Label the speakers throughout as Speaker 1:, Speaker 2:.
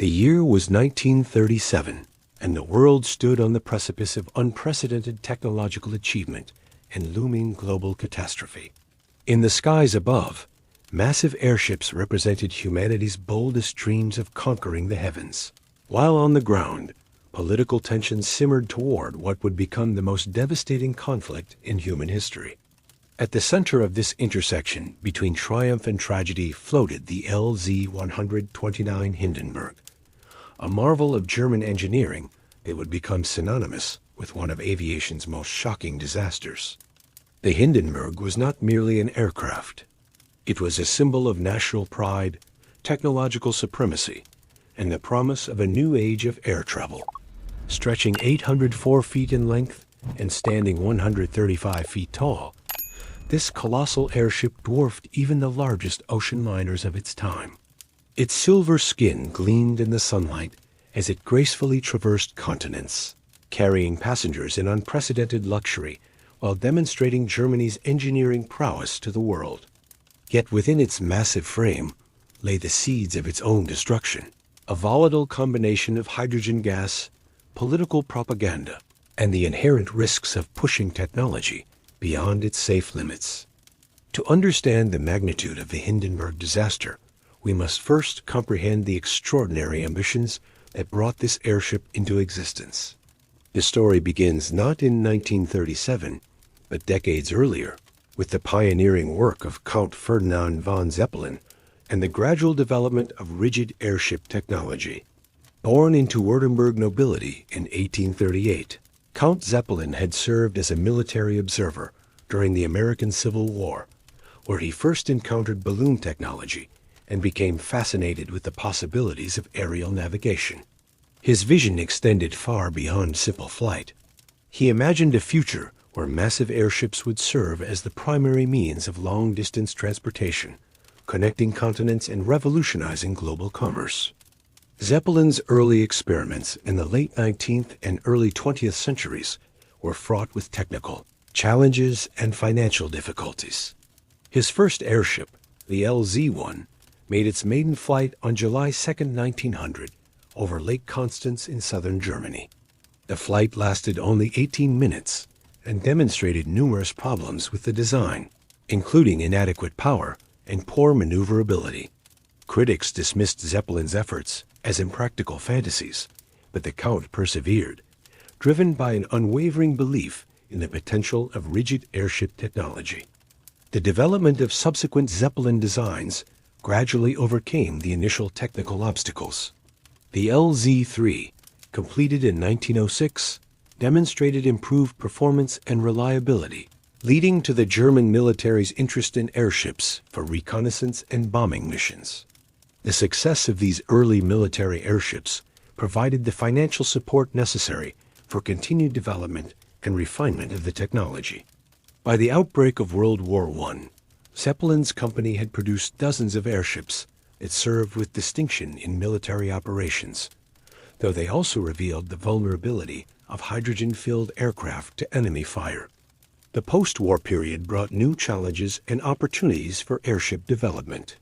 Speaker 1: The year was 1937, and the world stood on the precipice of unprecedented technological achievement and looming global catastrophe. In the skies above, massive airships represented humanity's boldest dreams of conquering the heavens, while on the ground, political tensions simmered toward what would become the most devastating conflict in human history. At the center of this intersection between triumph and tragedy floated the LZ-129 Hindenburg, a marvel of German engineering that would become synonymous with one of aviation's most shocking disasters. The Hindenburg was not merely an aircraft. It was a symbol of national pride, technological supremacy, and the promise of a new age of air travel. Stretching 804 feet in length and standing 135 feet tall, this colossal airship dwarfed even the largest ocean liners of its time. Its silver skin gleamed in the sunlight as it gracefully traversed continents, carrying passengers in unprecedented luxury while demonstrating Germany's engineering prowess to the world. Yet within its massive frame lay the seeds of its own destruction, a volatile combination of hydrogen gas, political propaganda, and the inherent risks of pushing technology beyond its safe limits. To understand the magnitude of the Hindenburg disaster, we must first comprehend the extraordinary ambitions that brought this airship into existence. The story begins not in 1937, but decades earlier, with the pioneering work of Count Ferdinand von Zeppelin and the gradual development of rigid airship technology. Born into Württemberg nobility in 1838, Count Zeppelin had served as a military observer during the American Civil War, where he first encountered balloon technology and became fascinated with the possibilities of aerial navigation. His vision extended far beyond simple flight. He imagined a future where massive airships would serve as the primary means of long-distance transportation, connecting continents and revolutionizing global commerce. Zeppelin's early experiments in the late 19th and early 20th centuries were fraught with technical challenges and financial difficulties. His first airship, the LZ-1, made its maiden flight on July 2, 1900, over Lake Constance in southern Germany. The flight lasted only 18 minutes and demonstrated numerous problems with the design, including inadequate power and poor maneuverability. Critics dismissed Zeppelin's efforts as impractical fantasies, but the Count persevered, driven by an unwavering belief in the potential of rigid airship technology. The development of subsequent Zeppelin designs gradually overcame the initial technical obstacles. The LZ-3, completed in 1906, demonstrated improved performance and reliability, leading to the German military's interest in airships for reconnaissance and bombing missions. The success of these early military airships provided the financial support necessary for continued development and refinement of the technology. By the outbreak of World War I, Zeppelin's company had produced dozens of airships that served with distinction in military operations, though they also revealed the vulnerability of hydrogen-filled aircraft to enemy fire. The post-war period brought new challenges and opportunities for airship development.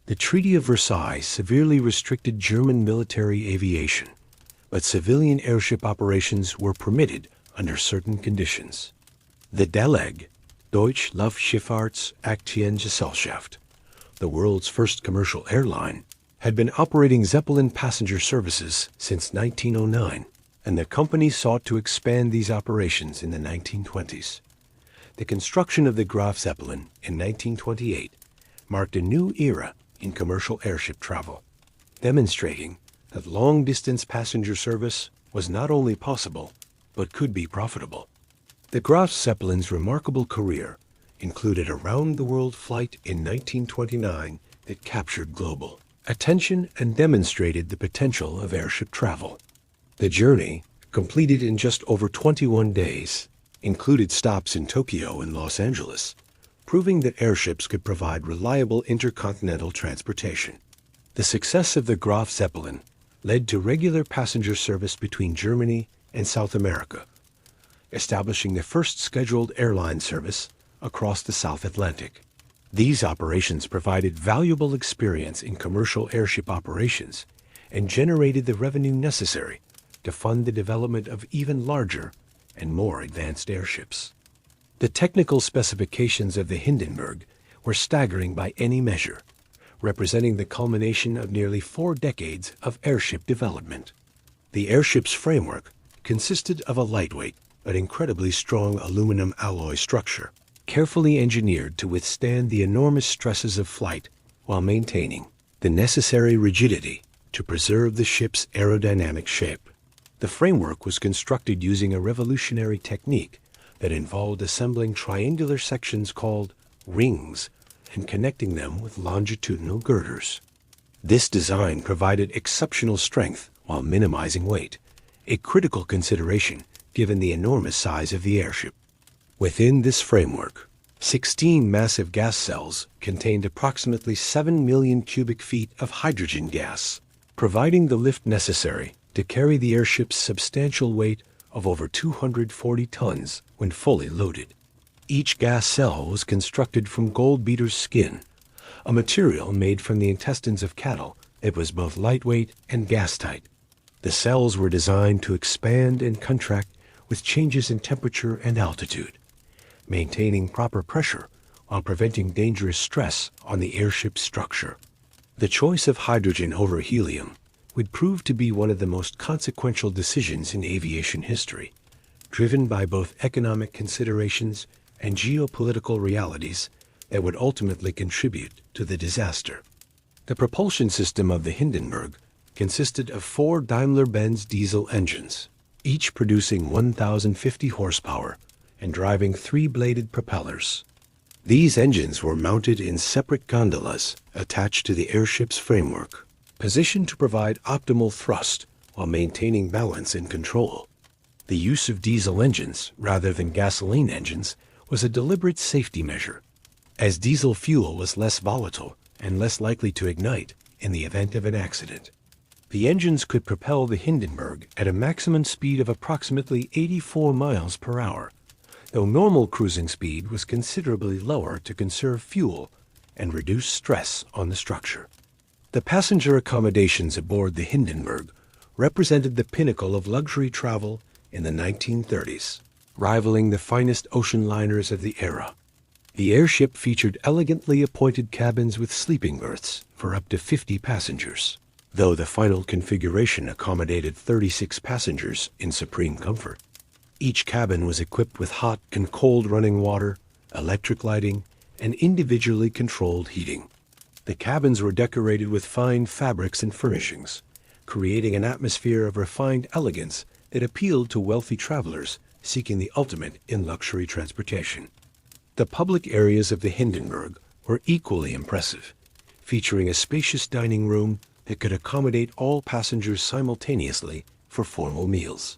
Speaker 1: The Treaty of Versailles severely restricted German military aviation, but civilian airship operations were permitted under certain conditions. The DLEG, Deutsche Luftschifffahrtsaktien-Gesellschaft, the world's first commercial airline, had been operating Zeppelin passenger services since 1909, and the company sought to expand these operations in the 1920s. The construction of the Graf Zeppelin in 1928 marked a new era in commercial airship travel, demonstrating that long-distance passenger service was not only possible, but could be profitable. The Graf Zeppelin's remarkable career included a round-the-world flight in 1929 that captured global attention and demonstrated the potential of airship travel. The journey, completed in just over 21 days, included stops in Tokyo and Los Angeles, proving that airships could provide reliable intercontinental transportation. The success of the Graf Zeppelin led to regular passenger service between Germany and South America, establishing the first scheduled airline service across the South Atlantic. These operations provided valuable experience in commercial airship operations and generated the revenue necessary to fund the development of even larger and more advanced airships. The technical specifications of the Hindenburg were staggering by any measure, representing the culmination of nearly 4 decades of airship development. The airship's framework consisted of a lightweight but incredibly strong aluminum alloy structure, carefully engineered to withstand the enormous stresses of flight while maintaining the necessary rigidity to preserve the ship's aerodynamic shape. The framework was constructed using a revolutionary technique that involved assembling triangular sections called rings and connecting them with longitudinal girders. This design provided exceptional strength while minimizing weight, a critical consideration given the enormous size of the airship. Within this framework, 16 massive gas cells contained approximately 7 million cubic feet of hydrogen gas, providing the lift necessary to carry the airship's substantial weight of over 240 tons when fully loaded. Each gas cell was constructed from gold beater's skin, a material made from the intestines of cattle that was both lightweight and gas-tight. The cells were designed to expand and contract with changes in temperature and altitude, maintaining proper pressure while preventing dangerous stress on the airship's structure. The choice of hydrogen over helium would prove to be one of the most consequential decisions in aviation history, driven by both economic considerations and geopolitical realities that would ultimately contribute to the disaster. The propulsion system of the Hindenburg consisted of 4 Daimler-Benz diesel engines, each producing 1,050 horsepower and driving 3-bladed propellers. These engines were mounted in separate gondolas attached to the airship's framework, positioned to provide optimal thrust while maintaining balance and control. The use of diesel engines rather than gasoline engines was a deliberate safety measure, as diesel fuel was less volatile and less likely to ignite in the event of an accident. The engines could propel the Hindenburg at a maximum speed of approximately 84 miles per hour, though normal cruising speed was considerably lower to conserve fuel and reduce stress on the structure. The passenger accommodations aboard the Hindenburg represented the pinnacle of luxury travel in the 1930s, rivaling the finest ocean liners of the era. The airship featured elegantly appointed cabins with sleeping berths for up to 50 passengers, though the final configuration accommodated 36 passengers in supreme comfort. Each cabin was equipped with hot and cold running water, electric lighting, and individually controlled heating. The cabins were decorated with fine fabrics and furnishings, creating an atmosphere of refined elegance that appealed to wealthy travelers seeking the ultimate in luxury transportation. The public areas of the Hindenburg were equally impressive, featuring a spacious dining room that could accommodate all passengers simultaneously for formal meals.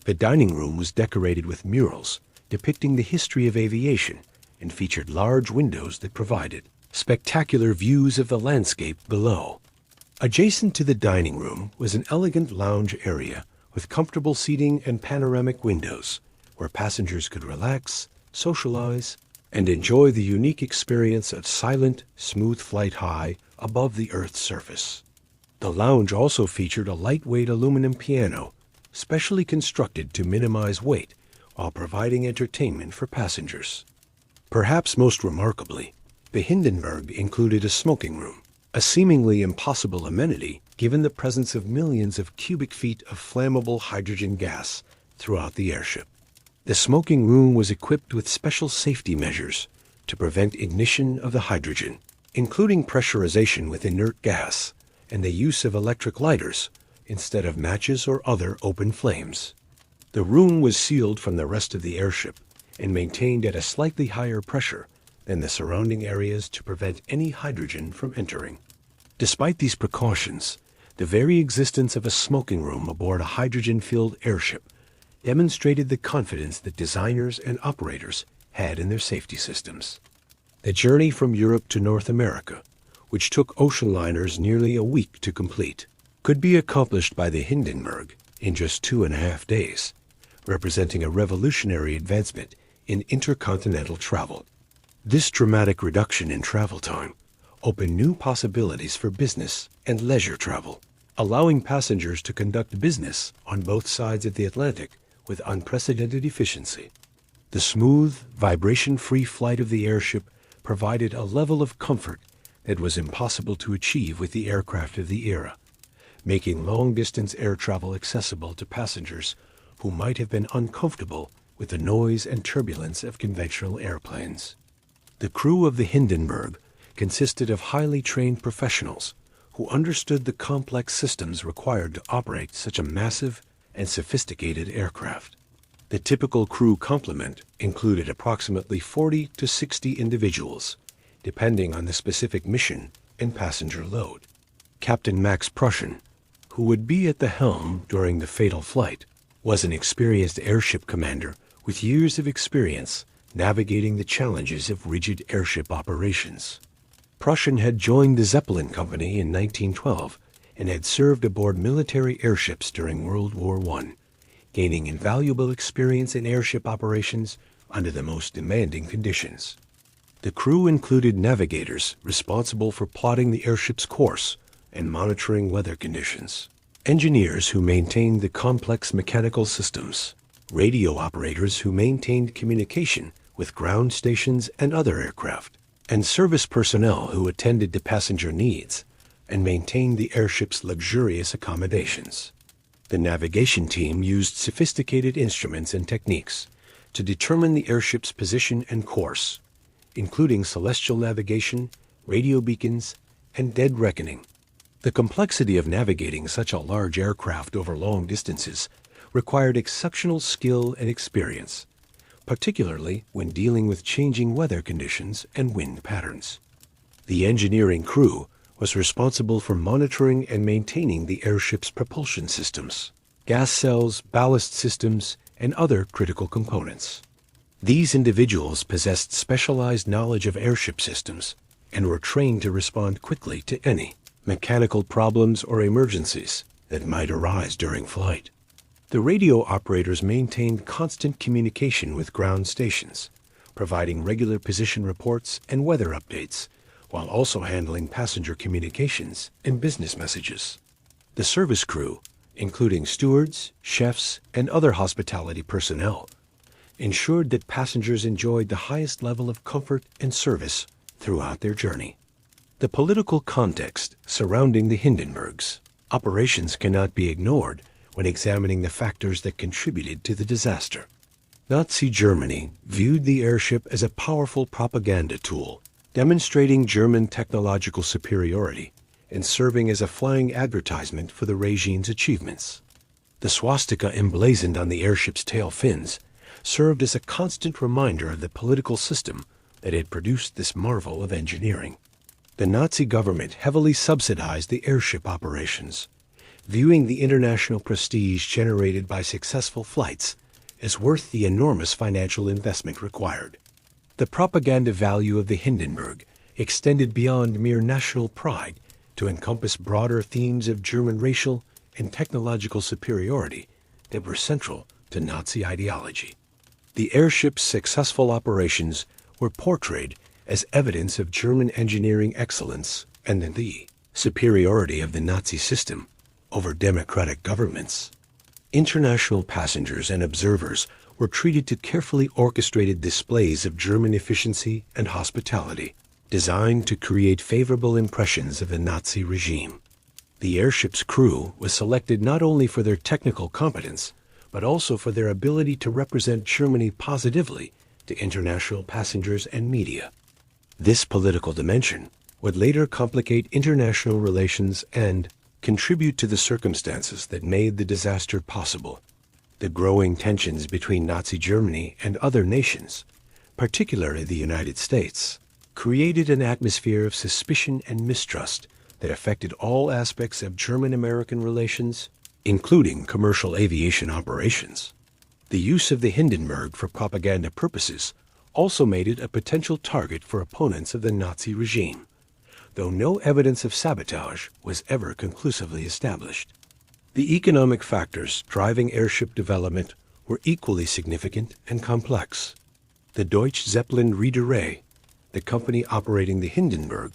Speaker 1: The dining room was decorated with murals depicting the history of aviation and featured large windows that provided spectacular views of the landscape below. Adjacent to the dining room was an elegant lounge area with comfortable seating and panoramic windows where passengers could relax, socialize, and enjoy the unique experience of silent, smooth flight high above the Earth's surface. The lounge also featured a lightweight aluminum piano, specially constructed to minimize weight while providing entertainment for passengers. Perhaps most remarkably, the Hindenburg included a smoking room, a seemingly impossible amenity given the presence of millions of cubic feet of flammable hydrogen gas throughout the airship. The smoking room was equipped with special safety measures to prevent ignition of the hydrogen, including pressurization with inert gas and the use of electric lighters instead of matches or other open flames. The room was sealed from the rest of the airship and maintained at a slightly higher pressure than the surrounding areas to prevent any hydrogen from entering. Despite these precautions, the very existence of a smoking room aboard a hydrogen-filled airship demonstrated the confidence that designers and operators had in their safety systems. The journey from Europe to North America, which took ocean liners nearly a week to complete, could be accomplished by the Hindenburg in just 2.5 days, representing a revolutionary advancement in intercontinental travel. This dramatic reduction in travel time opened new possibilities for business and leisure travel, allowing passengers to conduct business on both sides of the Atlantic with unprecedented efficiency. The smooth, vibration-free flight of the airship provided a level of comfort that was impossible to achieve with the aircraft of the era, making long-distance air travel accessible to passengers who might have been uncomfortable with the noise and turbulence of conventional airplanes. The crew of the Hindenburg consisted of highly trained professionals who understood the complex systems required to operate such a massive and sophisticated aircraft. The typical crew complement included approximately 40 to 60 individuals, depending on the specific mission and passenger load. Captain Max Prussian, who would be at the helm during the fatal flight, was an experienced airship commander with years of experience navigating the challenges of rigid airship operations. Prussian had joined the Zeppelin Company in 1912 and had served aboard military airships during World War I, gaining invaluable experience in airship operations under the most demanding conditions. The crew included navigators responsible for plotting the airship's course and monitoring weather conditions, engineers who maintained the complex mechanical systems, radio operators who maintained communication with ground stations and other aircraft, and service personnel who attended to passenger needs and maintained the airship's luxurious accommodations. The navigation team used sophisticated instruments and techniques to determine the airship's position and course, including celestial navigation, radio beacons, and dead reckoning. The complexity of navigating such a large aircraft over long distances required exceptional skill and experience, particularly when dealing with changing weather conditions and wind patterns. The engineering crew was responsible for monitoring and maintaining the airship's propulsion systems, gas cells, ballast systems, and other critical components. These individuals possessed specialized knowledge of airship systems and were trained to respond quickly to any mechanical problems or emergencies that might arise during flight. The radio operators maintained constant communication with ground stations, providing regular position reports and weather updates, while also handling passenger communications and business messages. The service crew, including stewards, chefs, and other hospitality personnel, ensured that passengers enjoyed the highest level of comfort and service throughout their journey. The political context surrounding the Hindenburg's operations cannot be ignored when examining the factors that contributed to the disaster. Nazi Germany viewed the airship as a powerful propaganda tool, demonstrating German technological superiority and serving as a flying advertisement for the regime's achievements. The swastika emblazoned on the airship's tail fins served as a constant reminder of the political system that had produced this marvel of engineering. The Nazi government heavily subsidized the airship operations, viewing the international prestige generated by successful flights as worth the enormous financial investment required. The propaganda value of the Hindenburg extended beyond mere national pride to encompass broader themes of German racial and technological superiority that were central to Nazi ideology. The airship's successful operations were portrayed as evidence of German engineering excellence and the superiority of the Nazi system over democratic governments. International passengers and observers were treated to carefully orchestrated displays of German efficiency and hospitality, designed to create favorable impressions of the Nazi regime. The airship's crew was selected not only for their technical competence, but also for their ability to represent Germany positively to international passengers and media. This political dimension would later complicate international relations and contribute to the circumstances that made the disaster possible. The growing tensions between Nazi Germany and other nations, particularly the United States, created an atmosphere of suspicion and mistrust that affected all aspects of German-American relations, including commercial aviation operations. The use of the Hindenburg for propaganda purposes also made it a potential target for opponents of the Nazi regime, though no evidence of sabotage was ever conclusively established. The economic factors driving airship development were equally significant and complex. The Deutsche Zeppelin Reederei, the company operating the Hindenburg,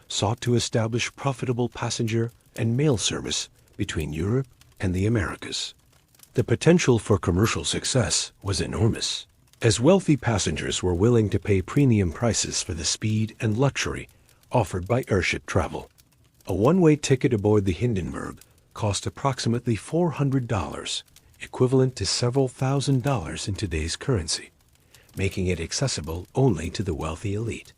Speaker 1: sought to establish profitable passenger and mail service between Europe and the Americas. The potential for commercial success was enormous, as wealthy passengers were willing to pay premium prices for the speed and luxury offered by airship travel. A one-way ticket aboard the Hindenburg cost approximately $400, equivalent to several $1,000s in today's currency, making it accessible only to the wealthy elite.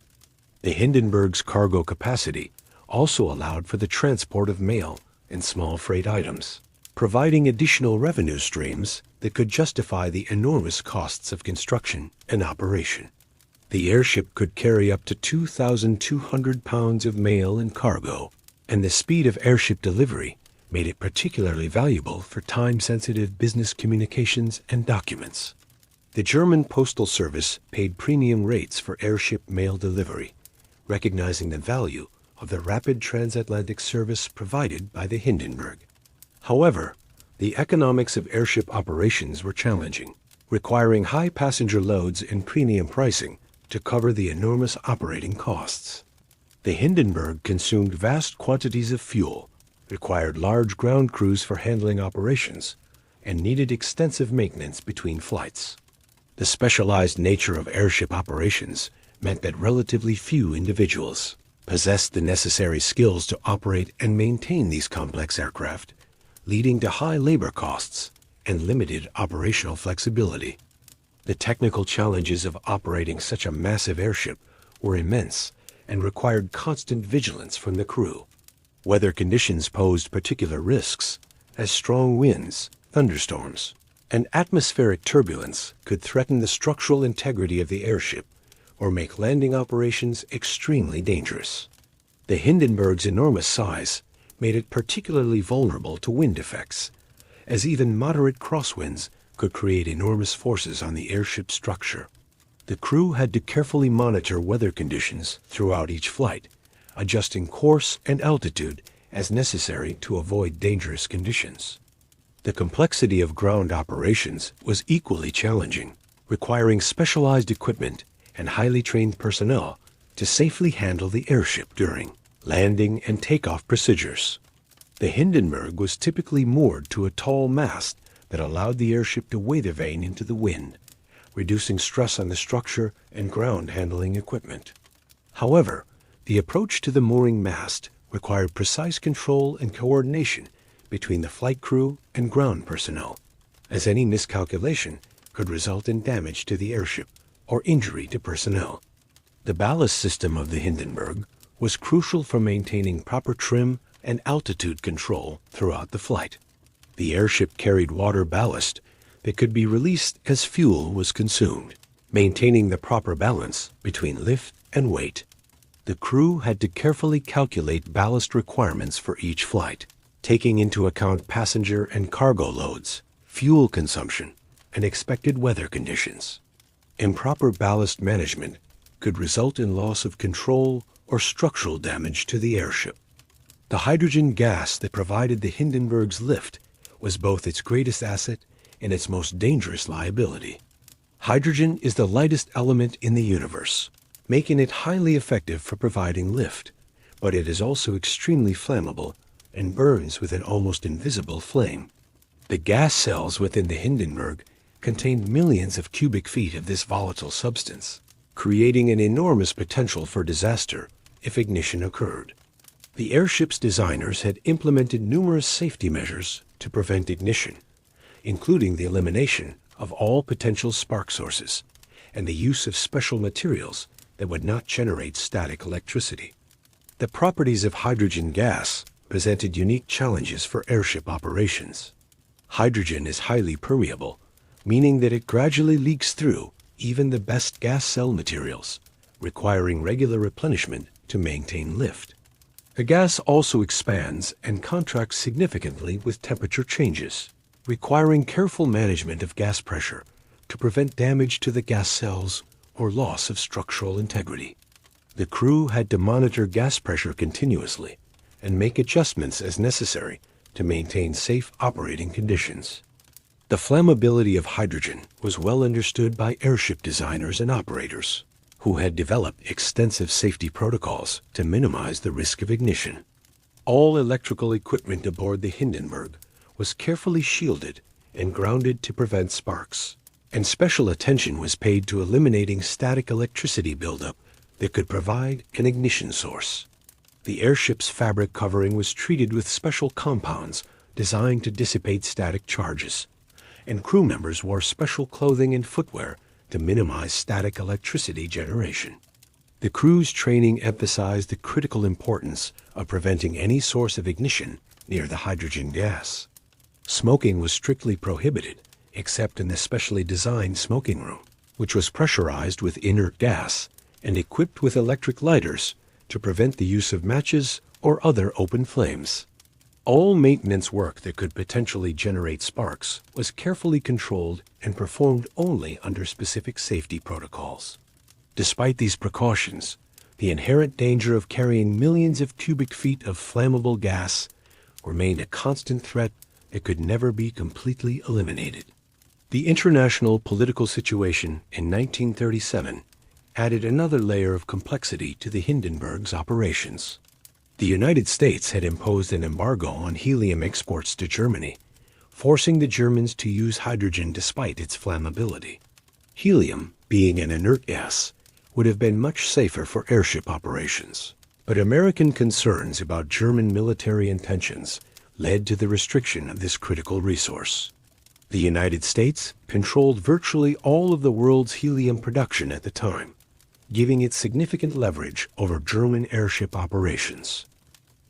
Speaker 1: The Hindenburg's cargo capacity also allowed for the transport of mail and small freight items, providing additional revenue streams that could justify the enormous costs of construction and operation. The airship could carry up to 2,200 pounds of mail and cargo, and the speed of airship delivery made it particularly valuable for time-sensitive business communications and documents. The German Postal Service paid premium rates for airship mail delivery, recognizing the value of the rapid transatlantic service provided by the Hindenburg. However, the economics of airship operations were challenging, requiring high passenger loads and premium pricing to cover the enormous operating costs. The Hindenburg consumed vast quantities of fuel, required large ground crews for handling operations, and needed extensive maintenance between flights. The specialized nature of airship operations meant that relatively few individuals possessed the necessary skills to operate and maintain these complex aircraft, leading to high labor costs and limited operational flexibility. The technical challenges of operating such a massive airship were immense and required constant vigilance from the crew. Weather conditions posed particular risks, as strong winds, thunderstorms, and atmospheric turbulence could threaten the structural integrity of the airship or make landing operations extremely dangerous. The Hindenburg's enormous size made it particularly vulnerable to wind effects, as even moderate crosswinds could create enormous forces on the airship's structure. The crew had to carefully monitor weather conditions throughout each flight, adjusting course and altitude as necessary to avoid dangerous conditions. The complexity of ground operations was equally challenging, requiring specialized equipment and highly trained personnel to safely handle the airship during landing and takeoff procedures. The Hindenburg was typically moored to a tall mast that allowed the airship to weather vane into the wind, reducing stress on the structure and ground handling equipment. However, the approach to the mooring mast required precise control and coordination between the flight crew and ground personnel, as any miscalculation could result in damage to the airship or injury to personnel. The ballast system of the Hindenburg was crucial for maintaining proper trim and altitude control throughout the flight. The airship carried water ballast that could be released as fuel was consumed, maintaining the proper balance between lift and weight. The crew had to carefully calculate ballast requirements for each flight, taking into account passenger and cargo loads, fuel consumption, and expected weather conditions. Improper ballast management could result in loss of control or structural damage to the airship. The hydrogen gas that provided the Hindenburg's lift was both its greatest asset and its most dangerous liability. Hydrogen is the lightest element in the universe, making it highly effective for providing lift, but it is also extremely flammable and burns with an almost invisible flame. The gas cells within the Hindenburg contained millions of cubic feet of this volatile substance, creating an enormous potential for disaster if ignition occurred. The airship's designers had implemented numerous safety measures to prevent ignition, including the elimination of all potential spark sources and the use of special materials that would not generate static electricity. The properties of hydrogen gas presented unique challenges for airship operations. Hydrogen is highly permeable, meaning that it gradually leaks through even the best gas cell materials, requiring regular replenishment to maintain lift. The gas also expands and contracts significantly with temperature changes, requiring careful management of gas pressure to prevent damage to the gas cells or loss of structural integrity. The crew had to monitor gas pressure continuously and make adjustments as necessary to maintain safe operating conditions. The flammability of hydrogen was well understood by airship designers and operators, who had developed extensive safety protocols to minimize the risk of ignition. All electrical equipment aboard the Hindenburg was carefully shielded and grounded to prevent sparks, and special attention was paid to eliminating static electricity buildup that could provide an ignition source. The airship's fabric covering was treated with special compounds designed to dissipate static charges, and crew members wore special clothing and footwear to minimize static electricity generation. The crew's training emphasized the critical importance of preventing any source of ignition near the hydrogen gas. Smoking was strictly prohibited, except in the specially designed smoking room, which was pressurized with inert gas and equipped with electric lighters to prevent the use of matches or other open flames. All maintenance work that could potentially generate sparks was carefully controlled and performed only under specific safety protocols. Despite these precautions, the inherent danger of carrying millions of cubic feet of flammable gas remained a constant threat that could never be completely eliminated. The international political situation in 1937 added another layer of complexity to the Hindenburg's operations. The United States had imposed an embargo on helium exports to Germany, forcing the Germans to use hydrogen despite its flammability. Helium, being an inert gas, would have been much safer for airship operations, but American concerns about German military intentions led to the restriction of this critical resource. The United States controlled virtually all of the world's helium production at the time, giving it significant leverage over German airship operations.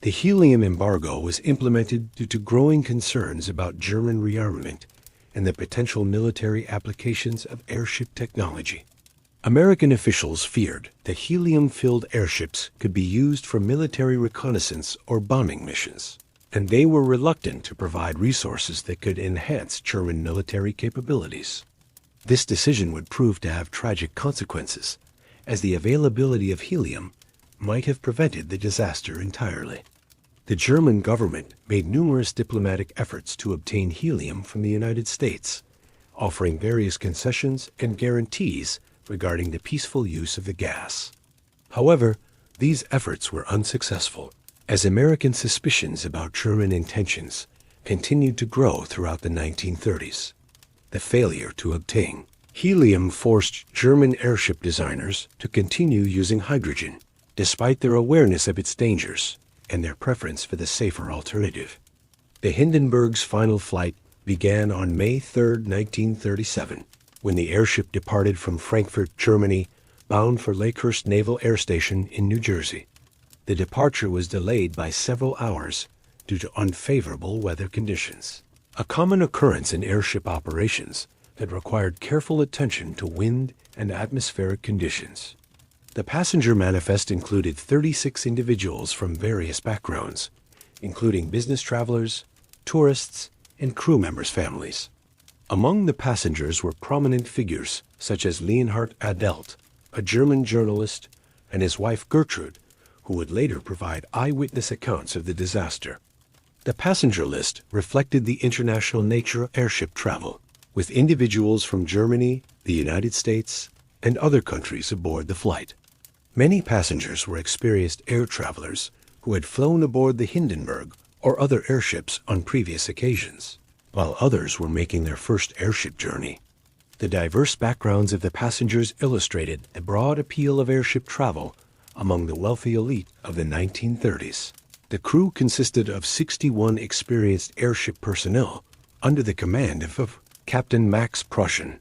Speaker 1: The helium embargo was implemented due to growing concerns about German rearmament and the potential military applications of airship technology. American officials feared that helium-filled airships could be used for military reconnaissance or bombing missions, and they were reluctant to provide resources that could enhance German military capabilities. This decision would prove to have tragic consequences, as the availability of helium might have prevented the disaster entirely. The German government made numerous diplomatic efforts to obtain helium from the United States, offering various concessions and guarantees regarding the peaceful use of the gas. However, these efforts were unsuccessful, as American suspicions about German intentions continued to grow throughout the 1930s. The failure to obtain helium forced German airship designers to continue using hydrogen, despite their awareness of its dangers and their preference for the safer alternative. The Hindenburg's final flight began on May 3, 1937, when the airship departed from Frankfurt, Germany, bound for Lakehurst Naval Air Station in New Jersey. The departure was delayed by several hours due to unfavorable weather conditions, a common occurrence in airship operations that required careful attention to wind and atmospheric conditions. The passenger manifest included 36 individuals from various backgrounds, including business travelers, tourists, and crew members' families. Among the passengers were prominent figures such as Leonhard Adelt, a German journalist, and his wife Gertrude, who would later provide eyewitness accounts of the disaster. The passenger list reflected the international nature of airship travel, with individuals from Germany, the United States, and other countries aboard the flight. Many passengers were experienced air travelers who had flown aboard the Hindenburg or other airships on previous occasions, while others were making their first airship journey. The diverse backgrounds of the passengers illustrated the broad appeal of airship travel among the wealthy elite of the 1930s. The crew consisted of 61 experienced airship personnel under the command of Captain Max Prussian.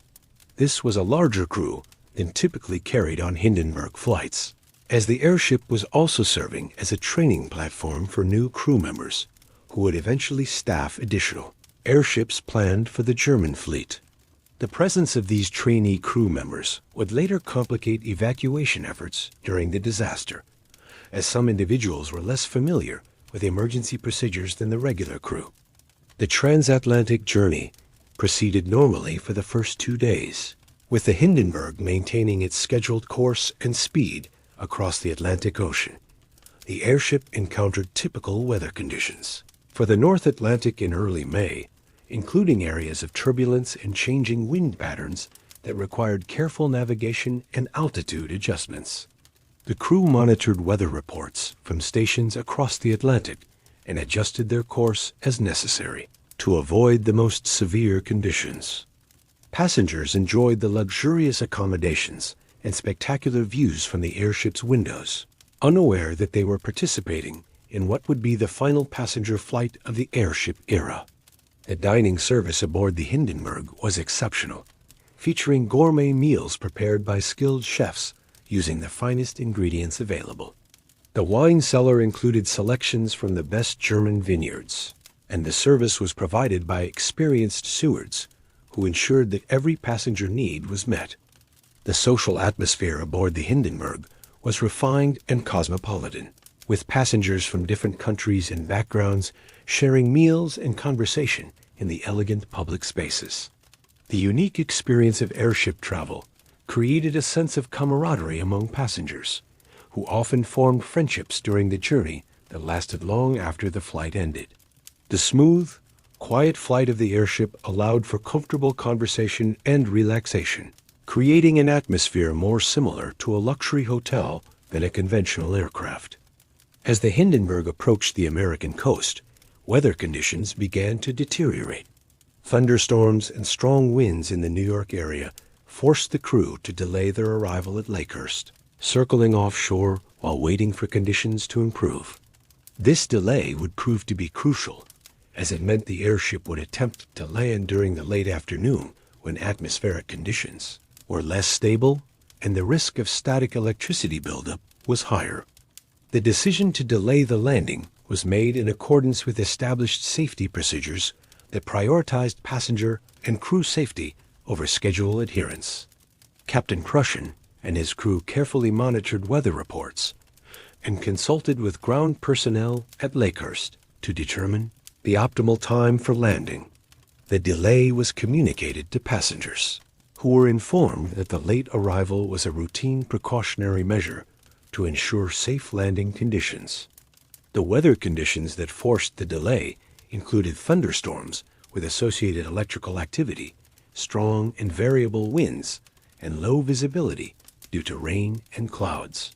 Speaker 1: This was a larger crew than typically carried on Hindenburg flights, as the airship was also serving as a training platform for new crew members who would eventually staff additional airships planned for the German fleet. The presence of these trainee crew members would later complicate evacuation efforts during the disaster, as some individuals were less familiar with emergency procedures than the regular crew. The transatlantic journey proceeded normally for the first 2 days, with the Hindenburg maintaining its scheduled course and speed across the Atlantic Ocean. The airship encountered typical weather conditions. For the North Atlantic in early May, including areas of turbulence and changing wind patterns that required careful navigation and altitude adjustments. The crew monitored weather reports from stations across the Atlantic and adjusted their course as necessary to avoid the most severe conditions. Passengers enjoyed the luxurious accommodations and spectacular views from the airship's windows, unaware that they were participating in what would be the final passenger flight of the airship era. The dining service aboard the Hindenburg was exceptional, featuring gourmet meals prepared by skilled chefs using the finest ingredients available. The wine cellar included selections from the best German vineyards, and the service was provided by experienced stewards who ensured that every passenger need was met. The social atmosphere aboard the Hindenburg was refined and cosmopolitan, with passengers from different countries and backgrounds sharing meals and conversation in the elegant public spaces. The unique experience of airship travel created a sense of camaraderie among passengers, who often formed friendships during the journey that lasted long after the flight ended. The smooth, quiet flight of the airship allowed for comfortable conversation and relaxation, creating an atmosphere more similar to a luxury hotel than a conventional aircraft. As the Hindenburg approached the American coast, weather conditions began to deteriorate. Thunderstorms and strong winds in the New York area forced the crew to delay their arrival at Lakehurst, circling offshore while waiting for conditions to improve. This delay would prove to be crucial, as it meant the airship would attempt to land during the late afternoon when atmospheric conditions were less stable and the risk of static electricity buildup was higher. The decision to delay the landing was made in accordance with established safety procedures that prioritized passenger and crew safety over schedule adherence. Captain Prussian and his crew carefully monitored weather reports and consulted with ground personnel at Lakehurst to determine the optimal time for landing. The delay was communicated to passengers, who were informed that the late arrival was a routine precautionary measure to ensure safe landing conditions. The weather conditions that forced the delay included thunderstorms with associated electrical activity, strong and variable winds, and low visibility due to rain and clouds.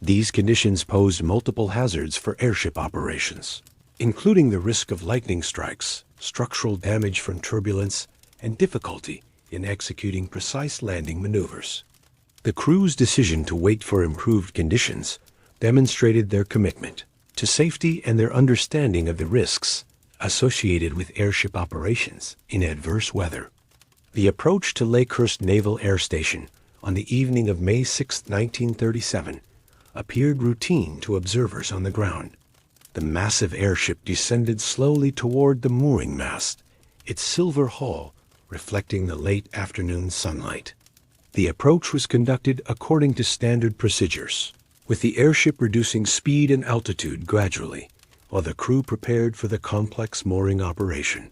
Speaker 1: These conditions posed multiple hazards for airship operations, including the risk of lightning strikes, structural damage from turbulence, and difficulty in executing precise landing maneuvers. The crew's decision to wait for improved conditions demonstrated their commitment to safety and their understanding of the risks associated with airship operations in adverse weather. The approach to Lakehurst Naval Air Station on the evening of May 6, 1937, appeared routine to observers on the ground. The massive airship descended slowly toward the mooring mast, its silver hull reflecting the late afternoon sunlight. The approach was conducted according to standard procedures, with the airship reducing speed and altitude gradually, while the crew prepared for the complex mooring operation.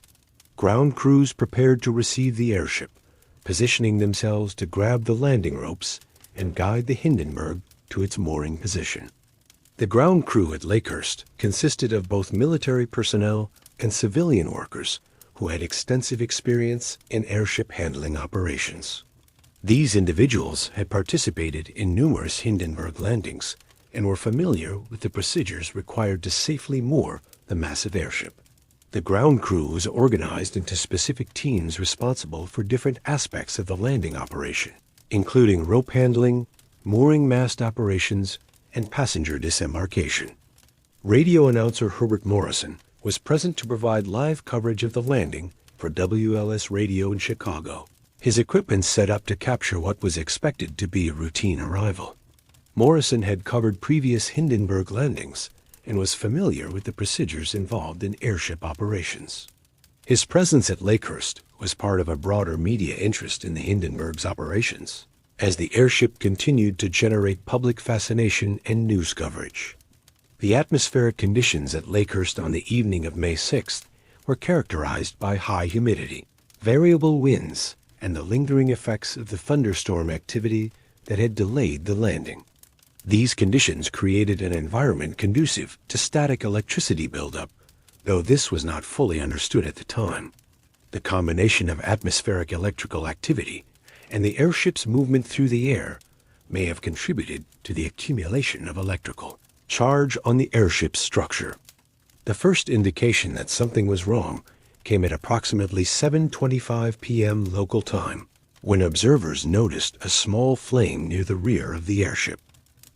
Speaker 1: Ground crews prepared to receive the airship, positioning themselves to grab the landing ropes and guide the Hindenburg to its mooring position. The ground crew at Lakehurst consisted of both military personnel and civilian workers who had extensive experience in airship handling operations. These individuals had participated in numerous Hindenburg landings and were familiar with the procedures required to safely moor the massive airship. The ground crew was organized into specific teams responsible for different aspects of the landing operation, including rope handling, mooring mast operations, and passenger disembarkation. Radio announcer Herbert Morrison was present to provide live coverage of the landing for WLS Radio in Chicago, his equipment set up to capture what was expected to be a routine arrival. Morrison had covered previous Hindenburg landings and was familiar with the procedures involved in airship operations. His presence at Lakehurst was part of a broader media interest in the Hindenburg's operations, as the airship continued to generate public fascination and news coverage. The atmospheric conditions at Lakehurst on the evening of May 6th were characterized by high humidity, variable winds, and the lingering effects of the thunderstorm activity that had delayed the landing. These conditions created an environment conducive to static electricity buildup, though this was not fully understood at the time. The combination of atmospheric electrical activity and the airship's movement through the air may have contributed to the accumulation of electrical charge on the airship's structure. The first indication that something was wrong came at approximately 7:25 p.m. local time, when observers noticed a small flame near the rear of the airship.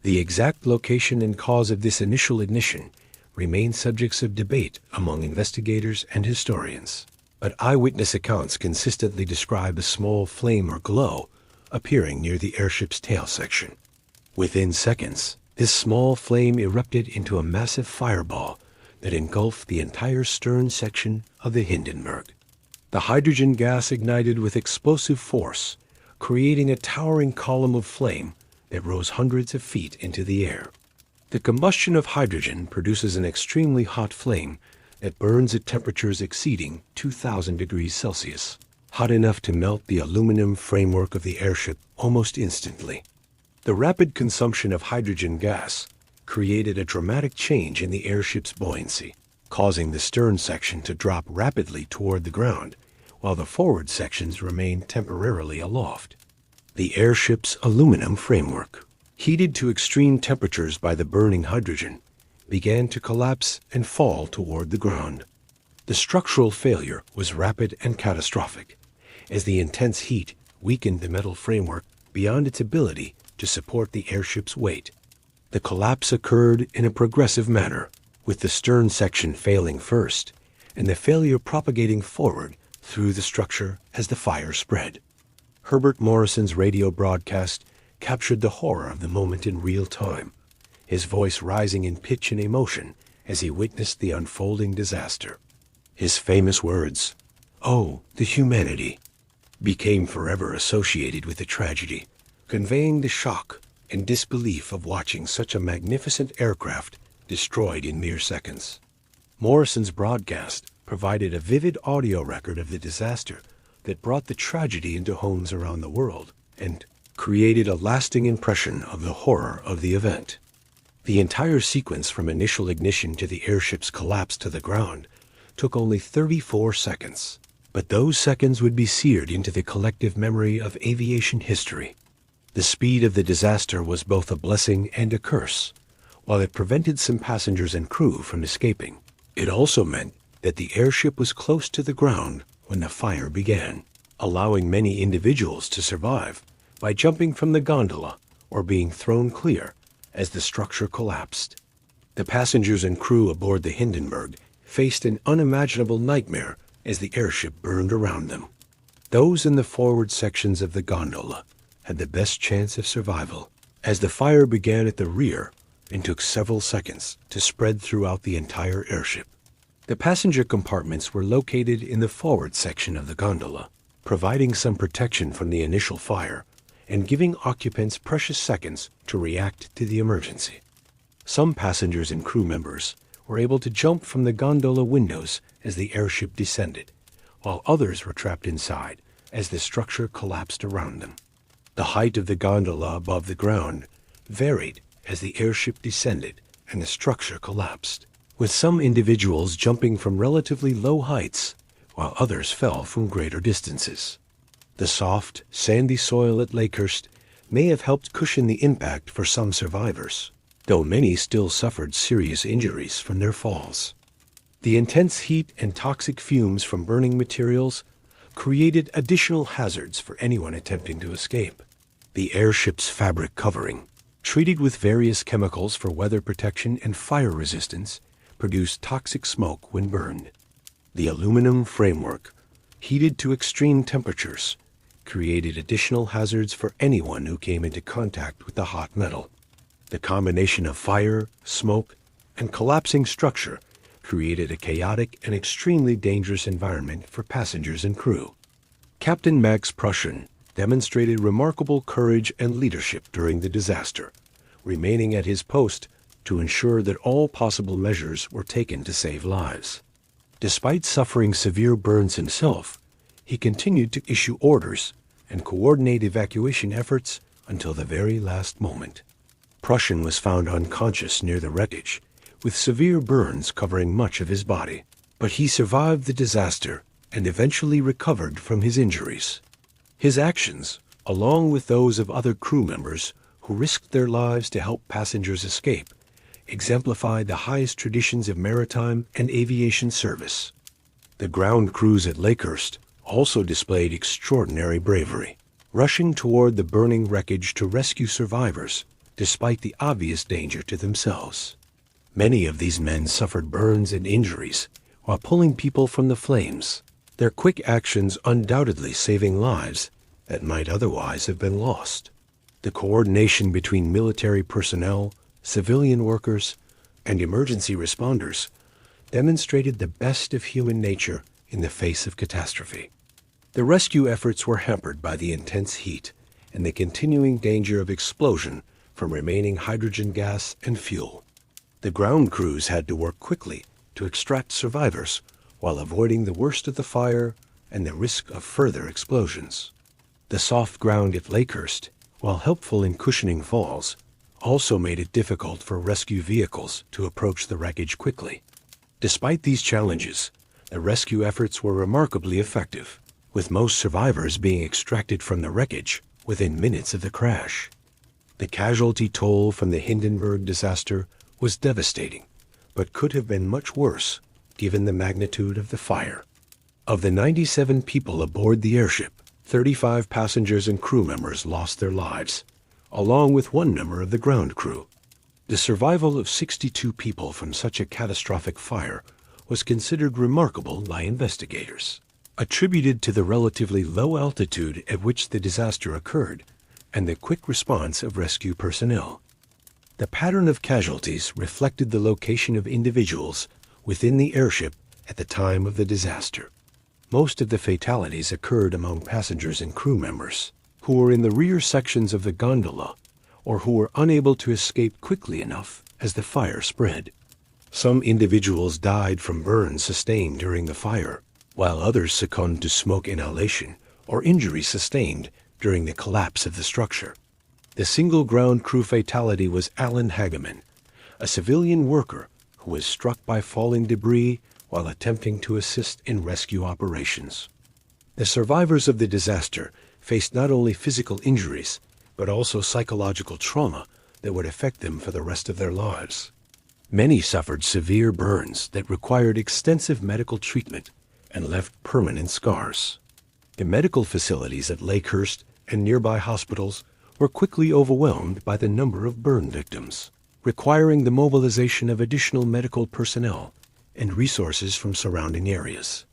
Speaker 1: The exact location and cause of this initial ignition remain subjects of debate among investigators and historians, but eyewitness accounts consistently describe a small flame or glow appearing near the airship's tail section. Within seconds, this small flame erupted into a massive fireball that engulfed the entire stern section of the Hindenburg. The hydrogen gas ignited with explosive force, creating a towering column of flame that rose hundreds of feet into the air. The combustion of hydrogen produces an extremely hot flame that burns at temperatures exceeding 2,000 degrees Celsius, hot enough to melt the aluminum framework of the airship almost instantly. The rapid consumption of hydrogen gas created a dramatic change in the airship's buoyancy, causing the stern section to drop rapidly toward the ground, while the forward sections remained temporarily aloft. The airship's aluminum framework, heated to extreme temperatures by the burning hydrogen, began to collapse and fall toward the ground. The structural failure was rapid and catastrophic, as the intense heat weakened the metal framework beyond its ability to support the airship's weight. The collapse occurred in a progressive manner, with the stern section failing first, and the failure propagating forward through the structure as the fire spread. Herbert Morrison's radio broadcast captured the horror of the moment in real time, his voice rising in pitch and emotion as he witnessed the unfolding disaster. His famous words, "Oh, the humanity," became forever associated with the tragedy, conveying the shock and disbelief of watching such a magnificent aircraft destroyed in mere seconds. Morrison's broadcast provided a vivid audio record of the disaster that brought the tragedy into homes around the world and created a lasting impression of the horror of the event. The entire sequence from initial ignition to the airship's collapse to the ground took only 34 seconds, but those seconds would be seared into the collective memory of aviation history. The speed of the disaster was both a blessing and a curse. While it prevented some passengers and crew from escaping, it also meant that the airship was close to the ground when the fire began, allowing many individuals to survive by jumping from the gondola or being thrown clear as the structure collapsed. The passengers and crew aboard the Hindenburg faced an unimaginable nightmare as the airship burned around them. Those in the forward sections of the gondola had the best chance of survival, as the fire began at the rear and took several seconds to spread throughout the entire airship. The passenger compartments were located in the forward section of the gondola, providing some protection from the initial fire and giving occupants precious seconds to react to the emergency. Some passengers and crew members were able to jump from the gondola windows as the airship descended, while others were trapped inside as the structure collapsed around them. The height of the gondola above the ground varied as the airship descended and the structure collapsed, with some individuals jumping from relatively low heights, while others fell from greater distances. The soft, sandy soil at Lakehurst may have helped cushion the impact for some survivors, though many still suffered serious injuries from their falls. The intense heat and toxic fumes from burning materials created additional hazards for anyone attempting to escape. The airship's fabric covering, treated with various chemicals for weather protection and fire resistance, produced toxic smoke when burned. The aluminum framework, heated to extreme temperatures, created additional hazards for anyone who came into contact with the hot metal. The combination of fire, smoke, and collapsing structure created a chaotic and extremely dangerous environment for passengers and crew. Captain Max Prussian demonstrated remarkable courage and leadership during the disaster, remaining at his post to ensure that all possible measures were taken to save lives. Despite suffering severe burns himself, he continued to issue orders and coordinate evacuation efforts until the very last moment. Prussian was found unconscious near the wreckage, with severe burns covering much of his body, but he survived the disaster and eventually recovered from his injuries. His actions, along with those of other crew members who risked their lives to help passengers escape, exemplified the highest traditions of maritime and aviation service. The ground crews at Lakehurst also displayed extraordinary bravery, rushing toward the burning wreckage to rescue survivors, despite the obvious danger to themselves. Many of these men suffered burns and injuries while pulling people from the flames, their quick actions undoubtedly saving lives that might otherwise have been lost. The coordination between military personnel, civilian workers, and emergency responders demonstrated the best of human nature in the face of catastrophe. The rescue efforts were hampered by the intense heat and the continuing danger of explosion from remaining hydrogen gas and fuel. The ground crews had to work quickly to extract survivors while avoiding the worst of the fire and the risk of further explosions. The soft ground at Lakehurst, while helpful in cushioning falls, also made it difficult for rescue vehicles to approach the wreckage quickly. Despite these challenges, the rescue efforts were remarkably effective, with most survivors being extracted from the wreckage within minutes of the crash. The casualty toll from the Hindenburg disaster was devastating, but could have been much worse given the magnitude of the fire. Of the 97 people aboard the airship, 35 passengers and crew members lost their lives, along with one member of the ground crew. The survival of 62 people from such a catastrophic fire was considered remarkable by investigators, attributed to the relatively low altitude at which the disaster occurred and the quick response of rescue personnel. The pattern of casualties reflected the location of individuals within the airship at the time of the disaster. Most of the fatalities occurred among passengers and crew members who were in the rear sections of the gondola or who were unable to escape quickly enough as the fire spread. Some individuals died from burns sustained during the fire, while others succumbed to smoke inhalation or injuries sustained during the collapse of the structure. The single ground crew fatality was Alan Hageman, a civilian worker who was struck by falling debris while attempting to assist in rescue operations. The survivors of the disaster faced not only physical injuries, but also psychological trauma that would affect them for the rest of their lives. Many suffered severe burns that required extensive medical treatment and left permanent scars. The medical facilities at Lakehurst and nearby hospitals were quickly overwhelmed by the number of burn victims, requiring the mobilization of additional medical personnel and resources from surrounding areas.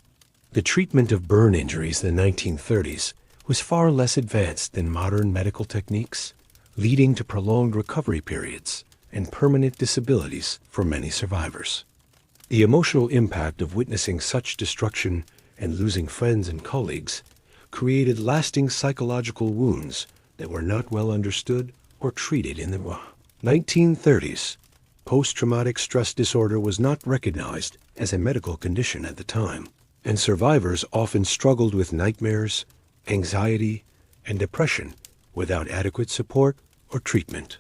Speaker 1: The treatment of burn injuries in the 1930s was far less advanced than modern medical techniques, leading to prolonged recovery periods and permanent disabilities for many survivors. The emotional impact of witnessing such destruction and losing friends and colleagues created lasting psychological wounds that were not well understood or treated in the 1930s. Post-traumatic stress disorder was not recognized as a medical condition at the time, and survivors often struggled with nightmares, anxiety, and depression without adequate support or treatment.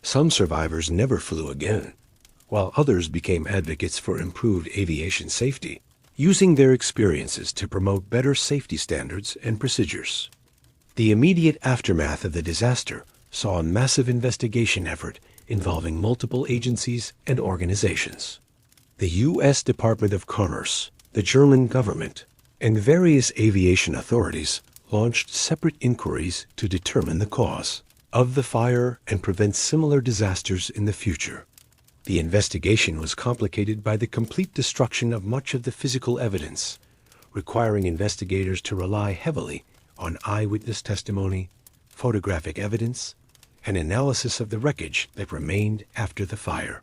Speaker 1: Some survivors never flew again, while others became advocates for improved aviation safety, using their experiences to promote better safety standards and procedures. The immediate aftermath of the disaster saw a massive investigation effort involving multiple agencies and organizations. The U.S. Department of Commerce, the German government, and various aviation authorities launched separate inquiries to determine the cause of the fire and prevent similar disasters in the future. The investigation was complicated by the complete destruction of much of the physical evidence, requiring investigators to rely heavily on eyewitness testimony, photographic evidence, and analysis of the wreckage that remained after the fire.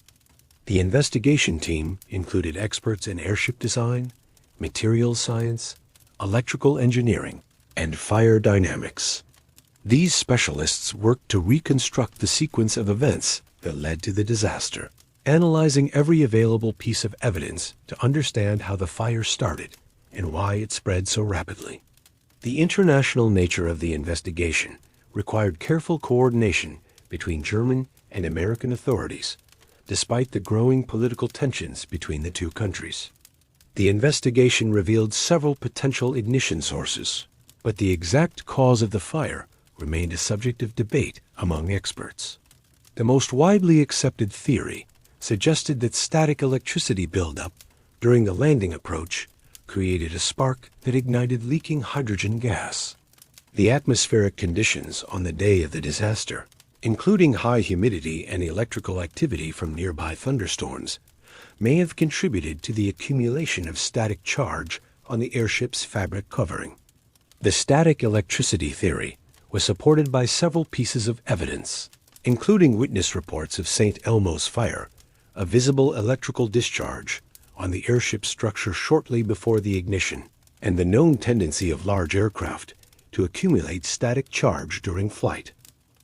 Speaker 1: The investigation team included experts in airship design, materials science, electrical engineering, and fire dynamics. These specialists worked to reconstruct the sequence of events that led to the disaster, analyzing every available piece of evidence to understand how the fire started and why it spread so rapidly. The international nature of the investigation required careful coordination between German and American authorities, despite the growing political tensions between the two countries. The investigation revealed several potential ignition sources, but the exact cause of the fire remained a subject of debate among experts. The most widely accepted theory suggested that static electricity buildup during the landing approach created a spark that ignited leaking hydrogen gas. The atmospheric conditions on the day of the disaster, including high humidity and electrical activity from nearby thunderstorms, may have contributed to the accumulation of static charge on the airship's fabric covering. The static electricity theory was supported by several pieces of evidence, including witness reports of St. Elmo's fire, a visible electrical discharge on the airship's structure shortly before the ignition, and the known tendency of large aircraft to accumulate static charge during flight.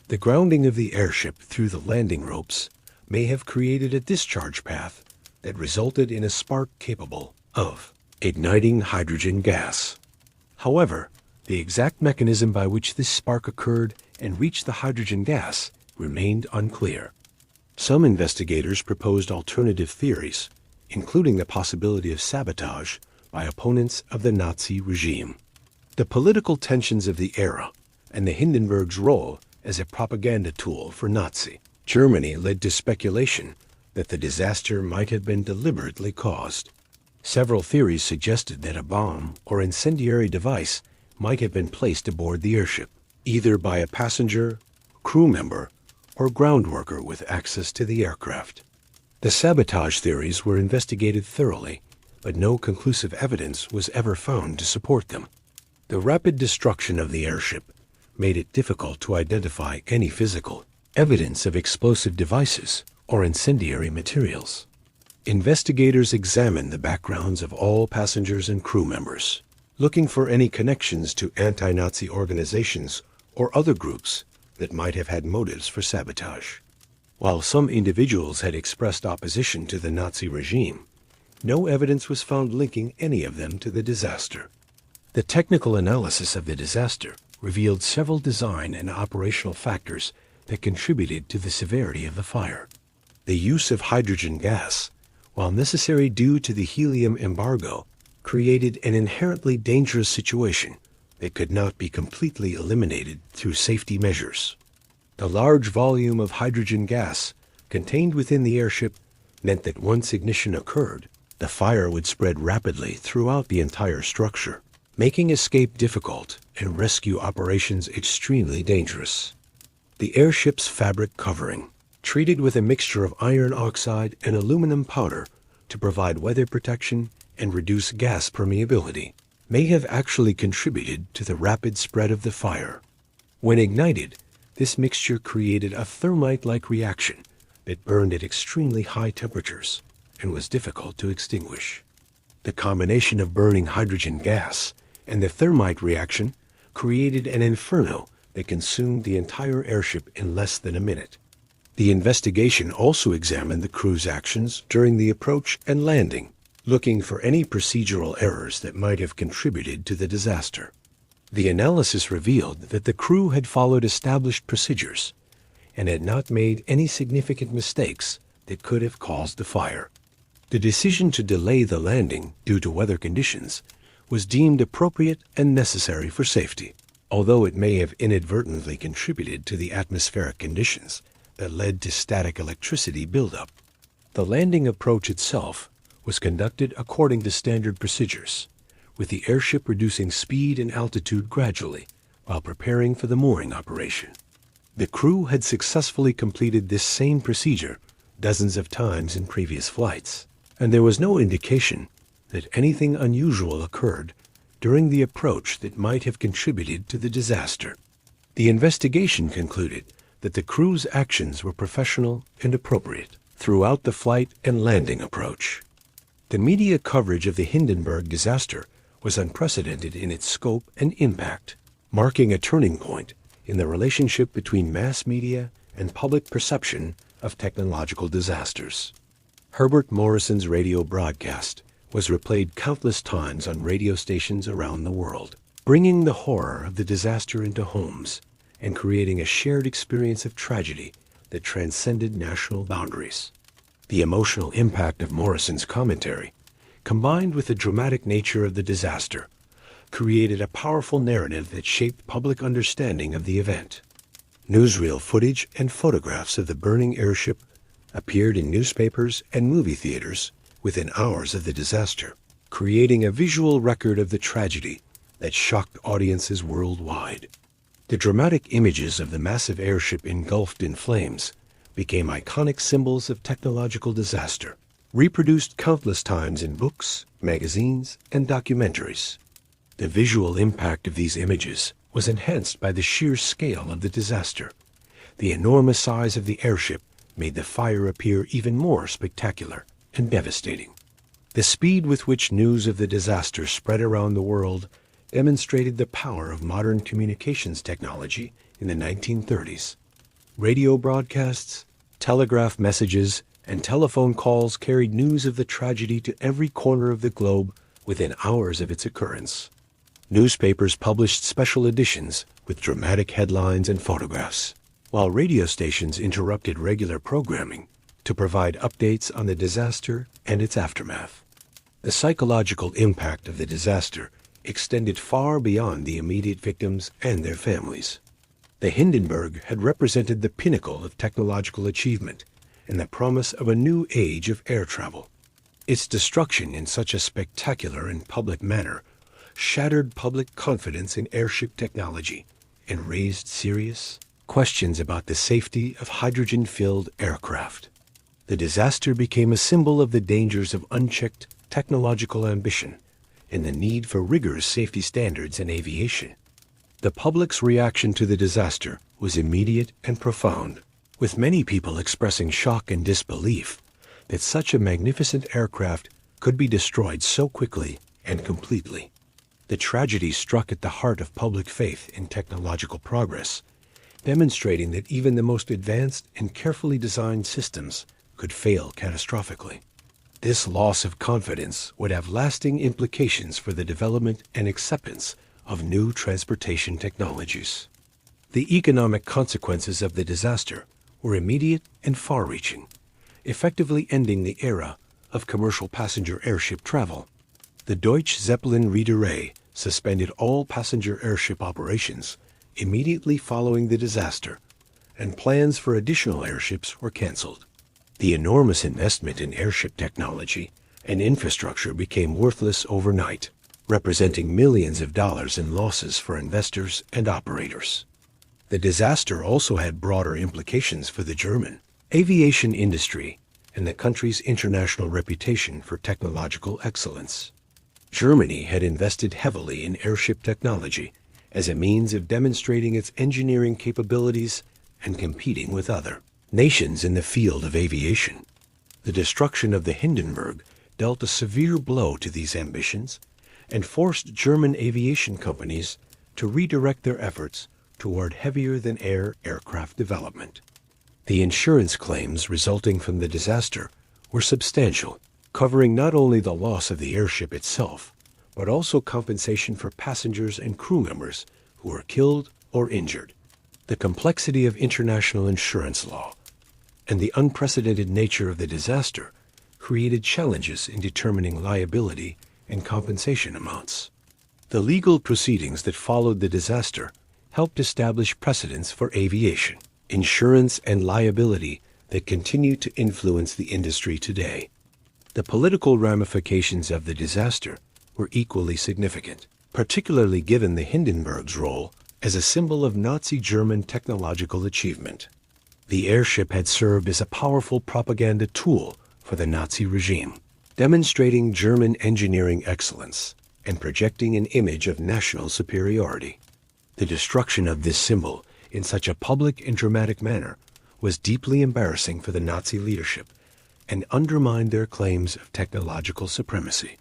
Speaker 1: The grounding of the airship through the landing ropes may have created a discharge path that resulted in a spark capable of igniting hydrogen gas. However, the exact mechanism by which this spark occurred and reached the hydrogen gas remained unclear. Some investigators proposed alternative theories, including the possibility of sabotage by opponents of the Nazi regime. The political tensions of the era and the Hindenburg's role as a propaganda tool for Nazi Germany led to speculation that the disaster might have been deliberately caused. Several theories suggested that a bomb or incendiary device might have been placed aboard the airship, either by a passenger, crew member, or ground worker with access to the aircraft. The sabotage theories were investigated thoroughly, but no conclusive evidence was ever found to support them. The rapid destruction of the airship made it difficult to identify any physical evidence of explosive devices or incendiary materials. Investigators examined the backgrounds of all passengers and crew members, looking for any connections to anti-Nazi organizations or other groups that might have had motives for sabotage. While some individuals had expressed opposition to the Nazi regime, no evidence was found linking any of them to the disaster. The technical analysis of the disaster revealed several design and operational factors that contributed to the severity of the fire. The use of hydrogen gas, while necessary due to the helium embargo, created an inherently dangerous situation that could not be completely eliminated through safety measures. The large volume of hydrogen gas contained within the airship meant that once ignition occurred, the fire would spread rapidly throughout the entire structure, making escape difficult and rescue operations extremely dangerous. The airship's fabric covering, treated with a mixture of iron oxide and aluminum powder to provide weather protection and reduce gas permeability, may have actually contributed to the rapid spread of the fire. When ignited, this mixture created a thermite-like reaction that burned at extremely high temperatures and was difficult to extinguish. The combination of burning hydrogen gas and the thermite reaction created an inferno that consumed the entire airship in less than a minute. The investigation also examined the crew's actions during the approach and landing, looking for any procedural errors that might have contributed to the disaster. The analysis revealed that the crew had followed established procedures and had not made any significant mistakes that could have caused the fire. The decision to delay the landing due to weather conditions was deemed appropriate and necessary for safety, although it may have inadvertently contributed to the atmospheric conditions that led to static electricity buildup. The landing approach itself was conducted according to standard procedures, with the airship reducing speed and altitude gradually while preparing for the mooring operation. The crew had successfully completed this same procedure dozens of times in previous flights, and there was no indication that anything unusual occurred during the approach that might have contributed to the disaster. The investigation concluded that the crew's actions were professional and appropriate throughout the flight and landing approach. The media coverage of the Hindenburg disaster was unprecedented in its scope and impact, marking a turning point in the relationship between mass media and public perception of technological disasters. Herbert Morrison's radio broadcast was replayed countless times on radio stations around the world, bringing the horror of the disaster into homes and creating a shared experience of tragedy that transcended national boundaries. The emotional impact of Morrison's commentary, combined with the dramatic nature of the disaster, created a powerful narrative that shaped public understanding of the event. Newsreel footage and photographs of the burning airship appeared in newspapers and movie theaters within hours of the disaster, creating a visual record of the tragedy that shocked audiences worldwide. The dramatic images of the massive airship engulfed in flames became iconic symbols of technological disaster, reproduced countless times in books, magazines, and documentaries. The visual impact of these images was enhanced by the sheer scale of the disaster. The enormous size of the airship made the fire appear even more spectacular and devastating. The speed with which news of the disaster spread around the world demonstrated the power of modern communications technology in the 1930s. Radio broadcasts, telegraph messages, and telephone calls carried news of the tragedy to every corner of the globe within hours of its occurrence. Newspapers published special editions with dramatic headlines and photographs, while radio stations interrupted regular programming to provide updates on the disaster and its aftermath. The psychological impact of the disaster extended far beyond the immediate victims and their families. The Hindenburg had represented the pinnacle of technological achievement and the promise of a new age of air travel. Its destruction in such a spectacular and public manner shattered public confidence in airship technology and raised serious questions about the safety of hydrogen-filled aircraft. The disaster became a symbol of the dangers of unchecked technological ambition and the need for rigorous safety standards in aviation. The public's reaction to the disaster was immediate and profound, with many people expressing shock and disbelief that such a magnificent aircraft could be destroyed so quickly and completely. The tragedy struck at the heart of public faith in technological progress, demonstrating that even the most advanced and carefully designed systems could fail catastrophically. This loss of confidence would have lasting implications for the development and acceptance of new transportation technologies. The economic consequences of the disaster were immediate and far-reaching, effectively ending the era of commercial passenger airship travel. The Deutsche Zeppelin Reederei suspended all passenger airship operations immediately following the disaster, and plans for additional airships were canceled. The enormous investment in airship technology and infrastructure became worthless overnight, representing millions of dollars in losses for investors and operators. The disaster also had broader implications for the German aviation industry and the country's international reputation for technological excellence. Germany had invested heavily in airship technology as a means of demonstrating its engineering capabilities and competing with other nations in the field of aviation. The destruction of the Hindenburg dealt a severe blow to these ambitions and forced German aviation companies to redirect their efforts toward heavier-than-air aircraft development. The insurance claims resulting from the disaster were substantial, covering not only the loss of the airship itself, but also compensation for passengers and crew members who were killed or injured. The complexity of international insurance law and the unprecedented nature of the disaster created challenges in determining liability and compensation amounts. The legal proceedings that followed the disaster helped establish precedents for aviation, insurance, and liability that continue to influence the industry today. The political ramifications of the disaster were equally significant, particularly given the Hindenburg's role as a symbol of Nazi German technological achievement. The airship had served as a powerful propaganda tool for the Nazi regime, demonstrating German engineering excellence and projecting an image of national superiority. The destruction of this symbol in such a public and dramatic manner was deeply embarrassing for the Nazi leadership and undermined their claims of technological supremacy.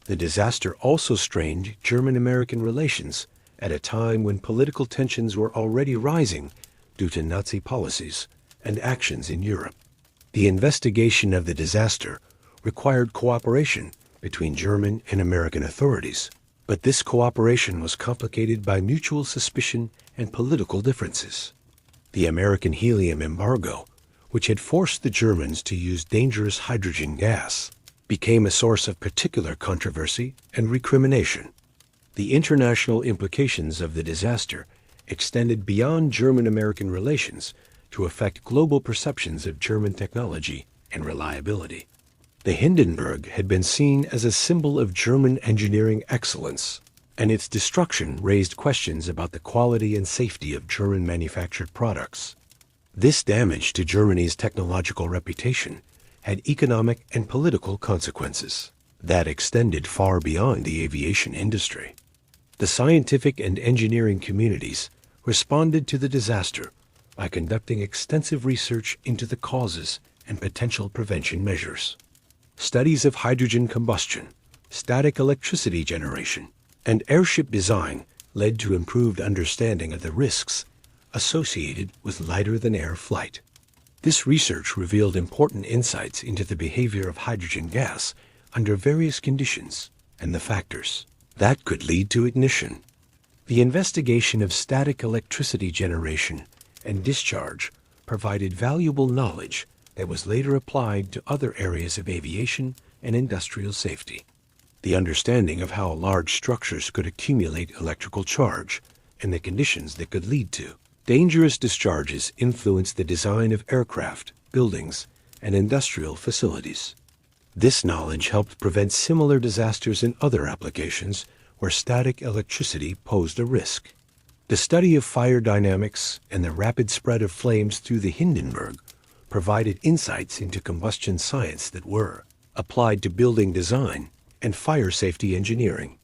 Speaker 1: The disaster also strained German-American relations at a time when political tensions were already rising due to Nazi policies and actions in Europe. The investigation of the disaster required cooperation between German and American authorities, but this cooperation was complicated by mutual suspicion and political differences. The American helium embargo, which had forced the Germans to use dangerous hydrogen gas, became a source of particular controversy and recrimination. The international implications of the disaster extended beyond German-American relations to affect global perceptions of German technology and reliability. The Hindenburg had been seen as a symbol of German engineering excellence, and its destruction raised questions about the quality and safety of German-manufactured products. This damage to Germany's technological reputation had economic and political consequences that extended far beyond the aviation industry. The scientific and engineering communities responded to the disaster by conducting extensive research into the causes and potential prevention measures. Studies of hydrogen combustion, static electricity generation, and airship design led to improved understanding of the risks associated with lighter-than-air flight. This research revealed important insights into the behavior of hydrogen gas under various conditions and the factors that could lead to ignition. The investigation of static electricity generation and discharge provided valuable knowledge that was later applied to other areas of aviation and industrial safety. The understanding of how large structures could accumulate electrical charge and the conditions that could lead to dangerous discharges influenced the design of aircraft, buildings, and industrial facilities. This knowledge helped prevent similar disasters in other applications where static electricity posed a risk. The study of fire dynamics and the rapid spread of flames through the Hindenburg provided insights into combustion science that were applied to building design and fire safety engineering.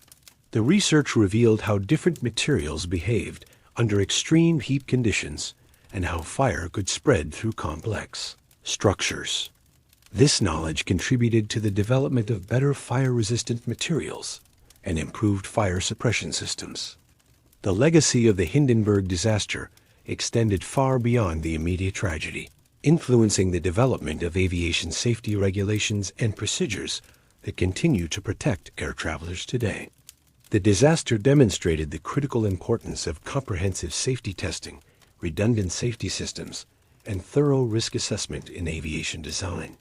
Speaker 1: The research revealed how different materials behaved under extreme heat conditions and how fire could spread through complex structures. This knowledge contributed to the development of better fire-resistant materials and improved fire suppression systems. The legacy of the Hindenburg disaster extended far beyond the immediate tragedy, influencing the development of aviation safety regulations and procedures that continue to protect air travelers today. The disaster demonstrated the critical importance of comprehensive safety testing, redundant safety systems, and thorough risk assessment in aviation design.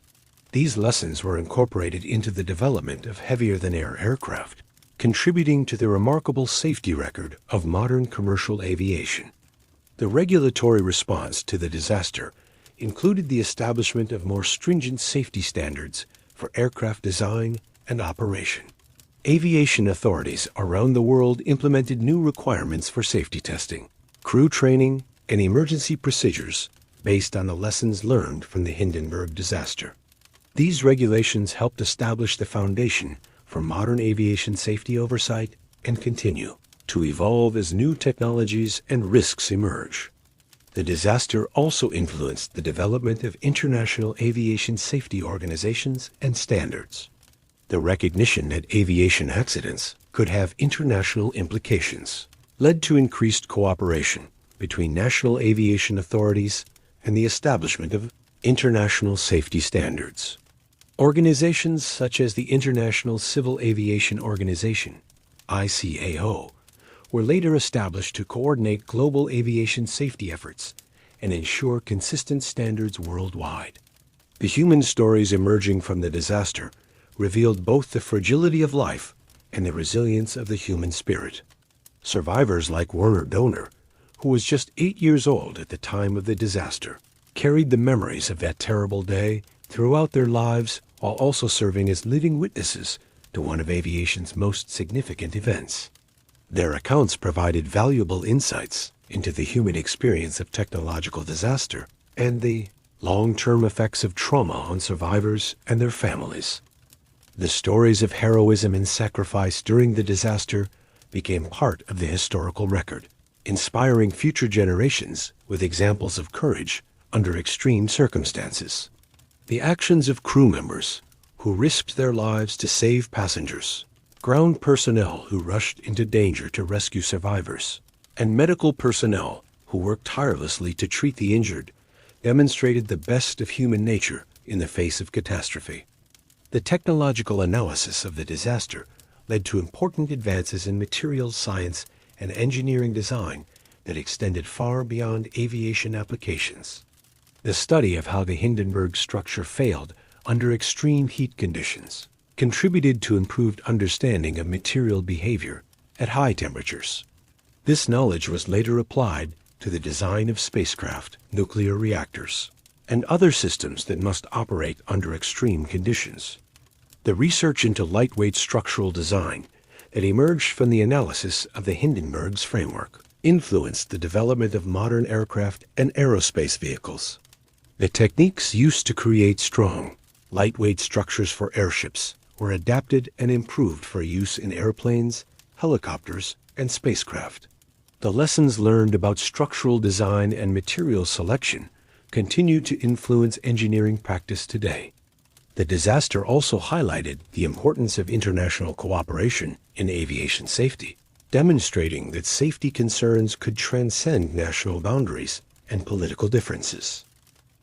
Speaker 1: These lessons were incorporated into the development of heavier-than-air aircraft, contributing to the remarkable safety record of modern commercial aviation. The regulatory response to the disaster included the establishment of more stringent safety standards for aircraft design and operation. Aviation authorities around the world implemented new requirements for safety testing, crew training, and emergency procedures based on the lessons learned from the Hindenburg disaster. These regulations helped establish the foundation for modern aviation safety oversight and continue to evolve as new technologies and risks emerge. The disaster also influenced the development of international aviation safety organizations and standards. The recognition that aviation accidents could have international implications led to increased cooperation between national aviation authorities and the establishment of international safety standards. Organizations such as the International Civil Aviation Organization, ICAO, were later established to coordinate global aviation safety efforts and ensure consistent standards worldwide. The human stories emerging from the disaster revealed both the fragility of life and the resilience of the human spirit. Survivors like Werner Dohner, who was just 8 years old at the time of the disaster, carried the memories of that terrible day throughout their lives while also serving as living witnesses to one of aviation's most significant events. Their accounts provided valuable insights into the human experience of technological disaster and the long-term effects of trauma on survivors and their families. The stories of heroism and sacrifice during the disaster became part of the historical record, inspiring future generations with examples of courage under extreme circumstances. The actions of crew members who risked their lives to save passengers, ground personnel who rushed into danger to rescue survivors, and medical personnel who worked tirelessly to treat the injured demonstrated the best of human nature in the face of catastrophe. The technological analysis of the disaster led to important advances in materials science and engineering design that extended far beyond aviation applications. The study of how the Hindenburg structure failed under extreme heat conditions contributed to improved understanding of material behavior at high temperatures. This knowledge was later applied to the design of spacecraft, nuclear reactors, and other systems that must operate under extreme conditions. The research into lightweight structural design that emerged from the analysis of the Hindenburg's framework influenced the development of modern aircraft and aerospace vehicles. The techniques used to create strong, lightweight structures for airships were adapted and improved for use in airplanes, helicopters, and spacecraft. The lessons learned about structural design and material selection continue to influence engineering practice today. The disaster also highlighted the importance of international cooperation in aviation safety, demonstrating that safety concerns could transcend national boundaries and political differences.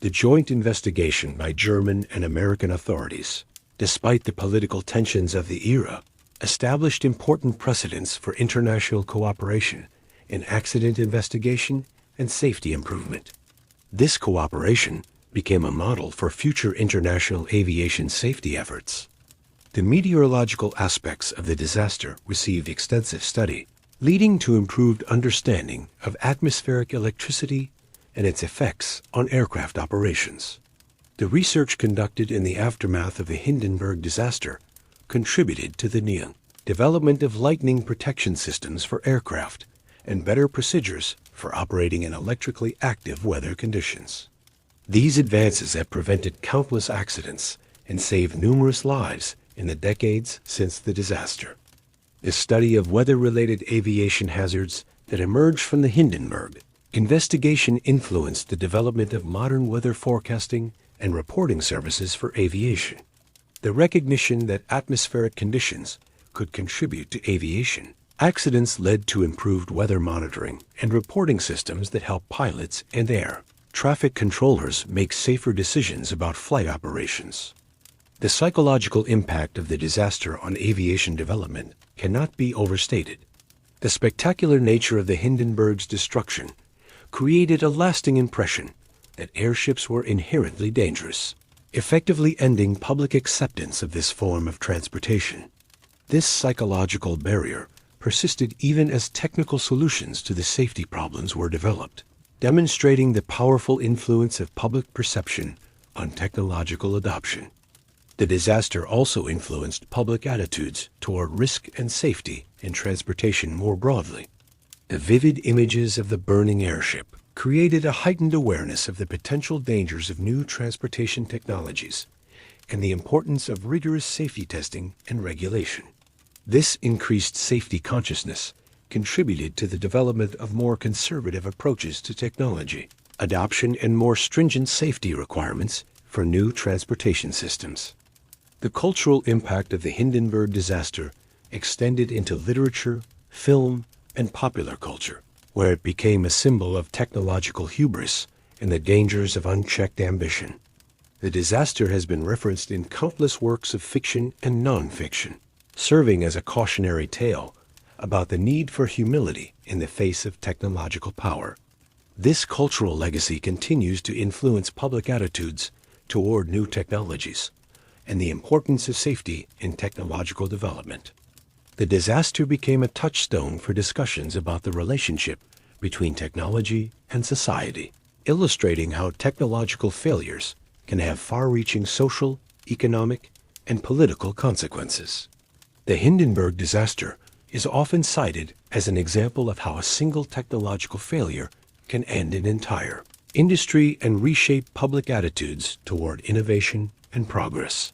Speaker 1: The joint investigation by German and American authorities, despite the political tensions of the era, established important precedents for international cooperation in accident investigation and safety improvement. This cooperation became a model for future international aviation safety efforts. The meteorological aspects of the disaster received extensive study, leading to improved understanding of atmospheric electricity and its effects on aircraft operations. The research conducted in the aftermath of the Hindenburg disaster contributed to the development of lightning protection systems for aircraft and better procedures for operating in electrically active weather conditions. These advances have prevented countless accidents and saved numerous lives in the decades since the disaster. The study of weather-related aviation hazards that emerged from the Hindenburg investigation influenced the development of modern weather forecasting and reporting services for aviation. The recognition that atmospheric conditions could contribute to aviation accidents led to improved weather monitoring and reporting systems that help pilots and air traffic controllers make safer decisions about flight operations. The psychological impact of the disaster on aviation development cannot be overstated. The spectacular nature of the Hindenburg's destruction created a lasting impression that airships were inherently dangerous, effectively ending public acceptance of this form of transportation. This psychological barrier persisted even as technical solutions to the safety problems were developed, demonstrating the powerful influence of public perception on technological adoption. The disaster also influenced public attitudes toward risk and safety in transportation more broadly. The vivid images of the burning airship created a heightened awareness of the potential dangers of new transportation technologies and the importance of rigorous safety testing and regulation. This increased safety consciousness contributed to the development of more conservative approaches to technology, adoption, and more stringent safety requirements for new transportation systems. The cultural impact of the Hindenburg disaster extended into literature, film, and popular culture, where it became a symbol of technological hubris and the dangers of unchecked ambition. The disaster has been referenced in countless works of fiction and non-fiction, serving as a cautionary tale about the need for humility in the face of technological power. This cultural legacy continues to influence public attitudes toward new technologies and the importance of safety in technological development. The disaster became a touchstone for discussions about the relationship between technology and society, illustrating how technological failures can have far-reaching social, economic, and political consequences. The Hindenburg disaster is often cited as an example of how a single technological failure can end an entire industry and reshape public attitudes toward innovation and progress.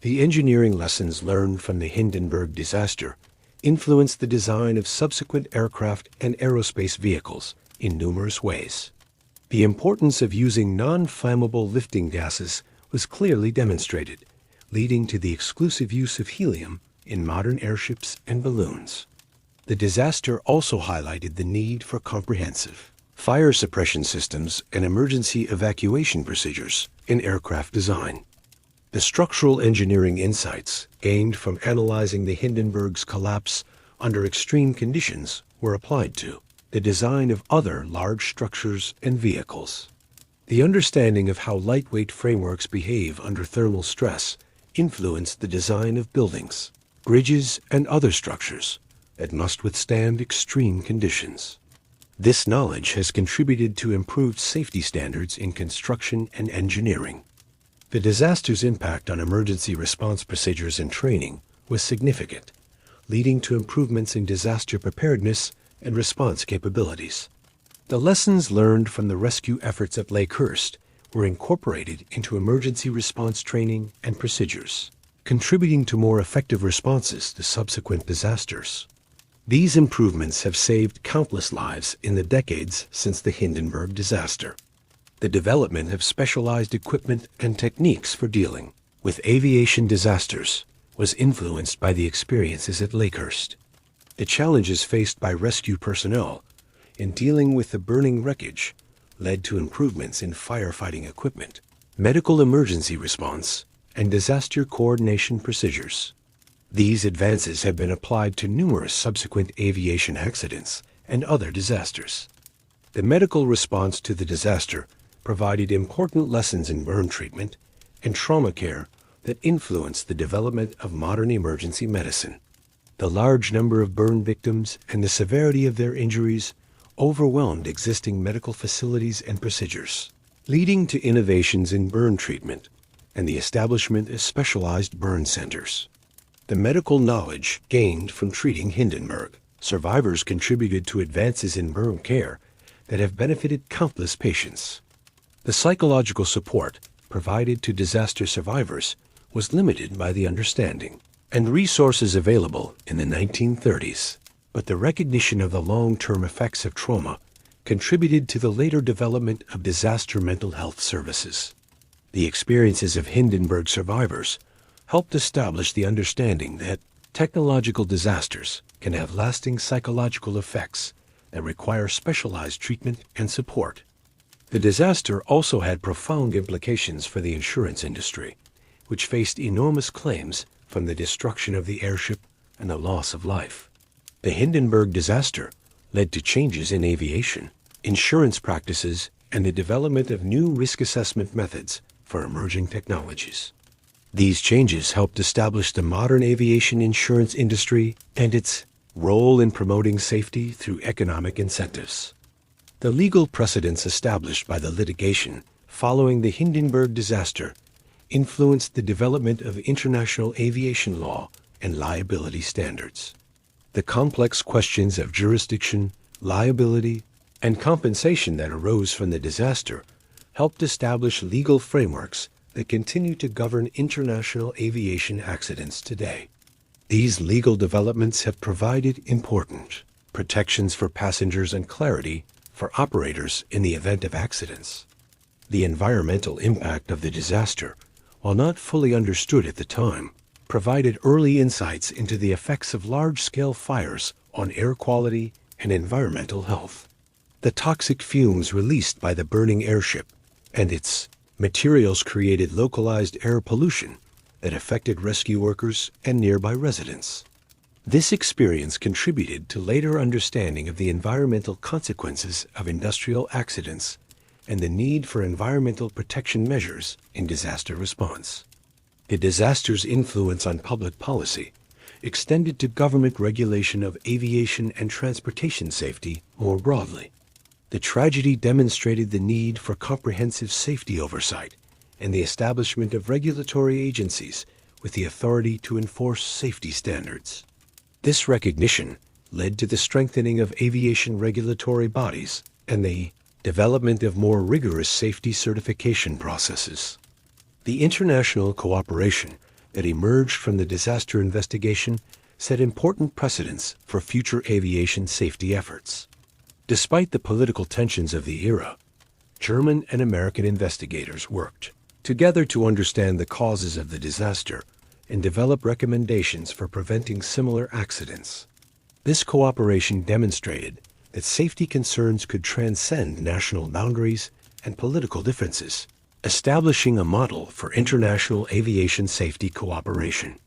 Speaker 1: The engineering lessons learned from the Hindenburg disaster influenced the design of subsequent aircraft and aerospace vehicles in numerous ways. The importance of using non-flammable lifting gases was clearly demonstrated, leading to the exclusive use of helium in modern airships and balloons. The disaster also highlighted the need for comprehensive fire suppression systems and emergency evacuation procedures in aircraft design. The structural engineering insights gained from analyzing the Hindenburg's collapse under extreme conditions were applied to the design of other large structures and vehicles. The understanding of how lightweight frameworks behave under thermal stress influenced the design of buildings, bridges, and other structures that must withstand extreme conditions. This knowledge has contributed to improved safety standards in construction and engineering. The disaster's impact on emergency response procedures and training was significant, leading to improvements in disaster preparedness and response capabilities. The lessons learned from the rescue efforts at Lakehurst were incorporated into emergency response training and procedures, contributing to more effective responses to subsequent disasters. These improvements have saved countless lives in the decades since the Hindenburg disaster. The development of specialized equipment and techniques for dealing with aviation disasters was influenced by the experiences at Lakehurst. The challenges faced by rescue personnel in dealing with the burning wreckage led to improvements in firefighting equipment, medical emergency response, and disaster coordination procedures. These advances have been applied to numerous subsequent aviation accidents and other disasters. The medical response to the disaster provided important lessons in burn treatment and trauma care that influenced the development of modern emergency medicine. The large number of burn victims and the severity of their injuries overwhelmed existing medical facilities and procedures, leading to innovations in burn treatment and the establishment of specialized burn centers. The medical knowledge gained from treating Hindenburg survivors contributed to advances in burn care that have benefited countless patients. The psychological support provided to disaster survivors was limited by the understanding and resources available in the 1930s, but the recognition of the long-term effects of trauma contributed to the later development of disaster mental health services. The experiences of Hindenburg survivors helped establish the understanding that technological disasters can have lasting psychological effects that require specialized treatment and support. The disaster also had profound implications for the insurance industry, which faced enormous claims from the destruction of the airship and the loss of life. The Hindenburg disaster led to changes in aviation, insurance practices, and the development of new risk assessment methods for emerging technologies. These changes helped establish the modern aviation insurance industry and its role in promoting safety through economic incentives. The legal precedents established by the litigation following the Hindenburg disaster influenced the development of international aviation law and liability standards. The complex questions of jurisdiction, liability, and compensation that arose from the disaster helped establish legal frameworks that continue to govern international aviation accidents today. These legal developments have provided important protections for passengers and clarity for operators in the event of accidents. The environmental impact of the disaster, while not fully understood at the time, provided early insights into the effects of large-scale fires on air quality and environmental health. The toxic fumes released by the burning airship and its materials created localized air pollution that affected rescue workers and nearby residents. This experience contributed to later understanding of the environmental consequences of industrial accidents and the need for environmental protection measures in disaster response. The disaster's influence on public policy extended to government regulation of aviation and transportation safety more broadly. The tragedy demonstrated the need for comprehensive safety oversight and the establishment of regulatory agencies with the authority to enforce safety standards. This recognition led to the strengthening of aviation regulatory bodies and the development of more rigorous safety certification processes. The international cooperation that emerged from the disaster investigation set important precedents for future aviation safety efforts. Despite the political tensions of the era, German and American investigators worked together to understand the causes of the disaster and develop recommendations for preventing similar accidents. This cooperation demonstrated that safety concerns could transcend national boundaries and political differences, establishing a model for international aviation safety cooperation.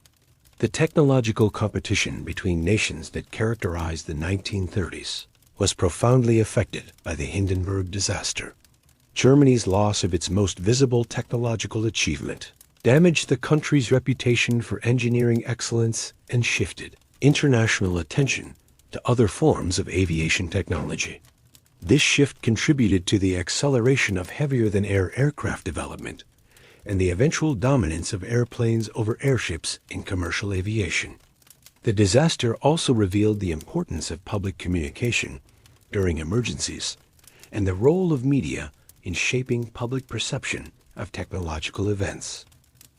Speaker 1: The technological competition between nations that characterized the 1930s was profoundly affected by the Hindenburg disaster. Germany's loss of its most visible technological achievement damaged the country's reputation for engineering excellence and shifted international attention to other forms of aviation technology. This shift contributed to the acceleration of heavier-than-air aircraft development and the eventual dominance of airplanes over airships in commercial aviation. The disaster also revealed the importance of public communication during emergencies and the role of media in shaping public perception of technological events.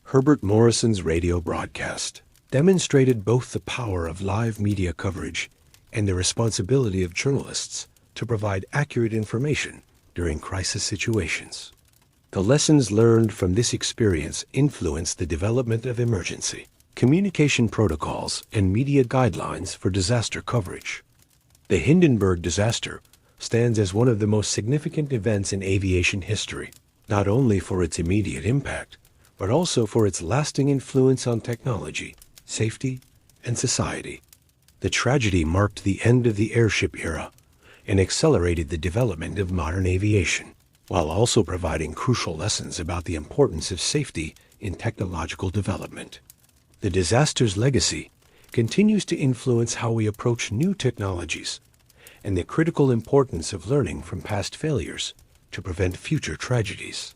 Speaker 1: Herbert Morrison's radio broadcast demonstrated both the power of live media coverage and the responsibility of journalists to provide accurate information during crisis situations. The lessons learned from this experience influenced the development of emergency communication protocols and media guidelines for disaster coverage. The Hindenburg disaster stands as one of the most significant events in aviation history, not only for its immediate impact, but also for its lasting influence on technology, safety, and society. The tragedy marked the end of the airship era and accelerated the development of modern aviation, while also providing crucial lessons about the importance of safety in technological development. The disaster's legacy continues to influence how we approach new technologies and the critical importance of learning from past failures to prevent future tragedies.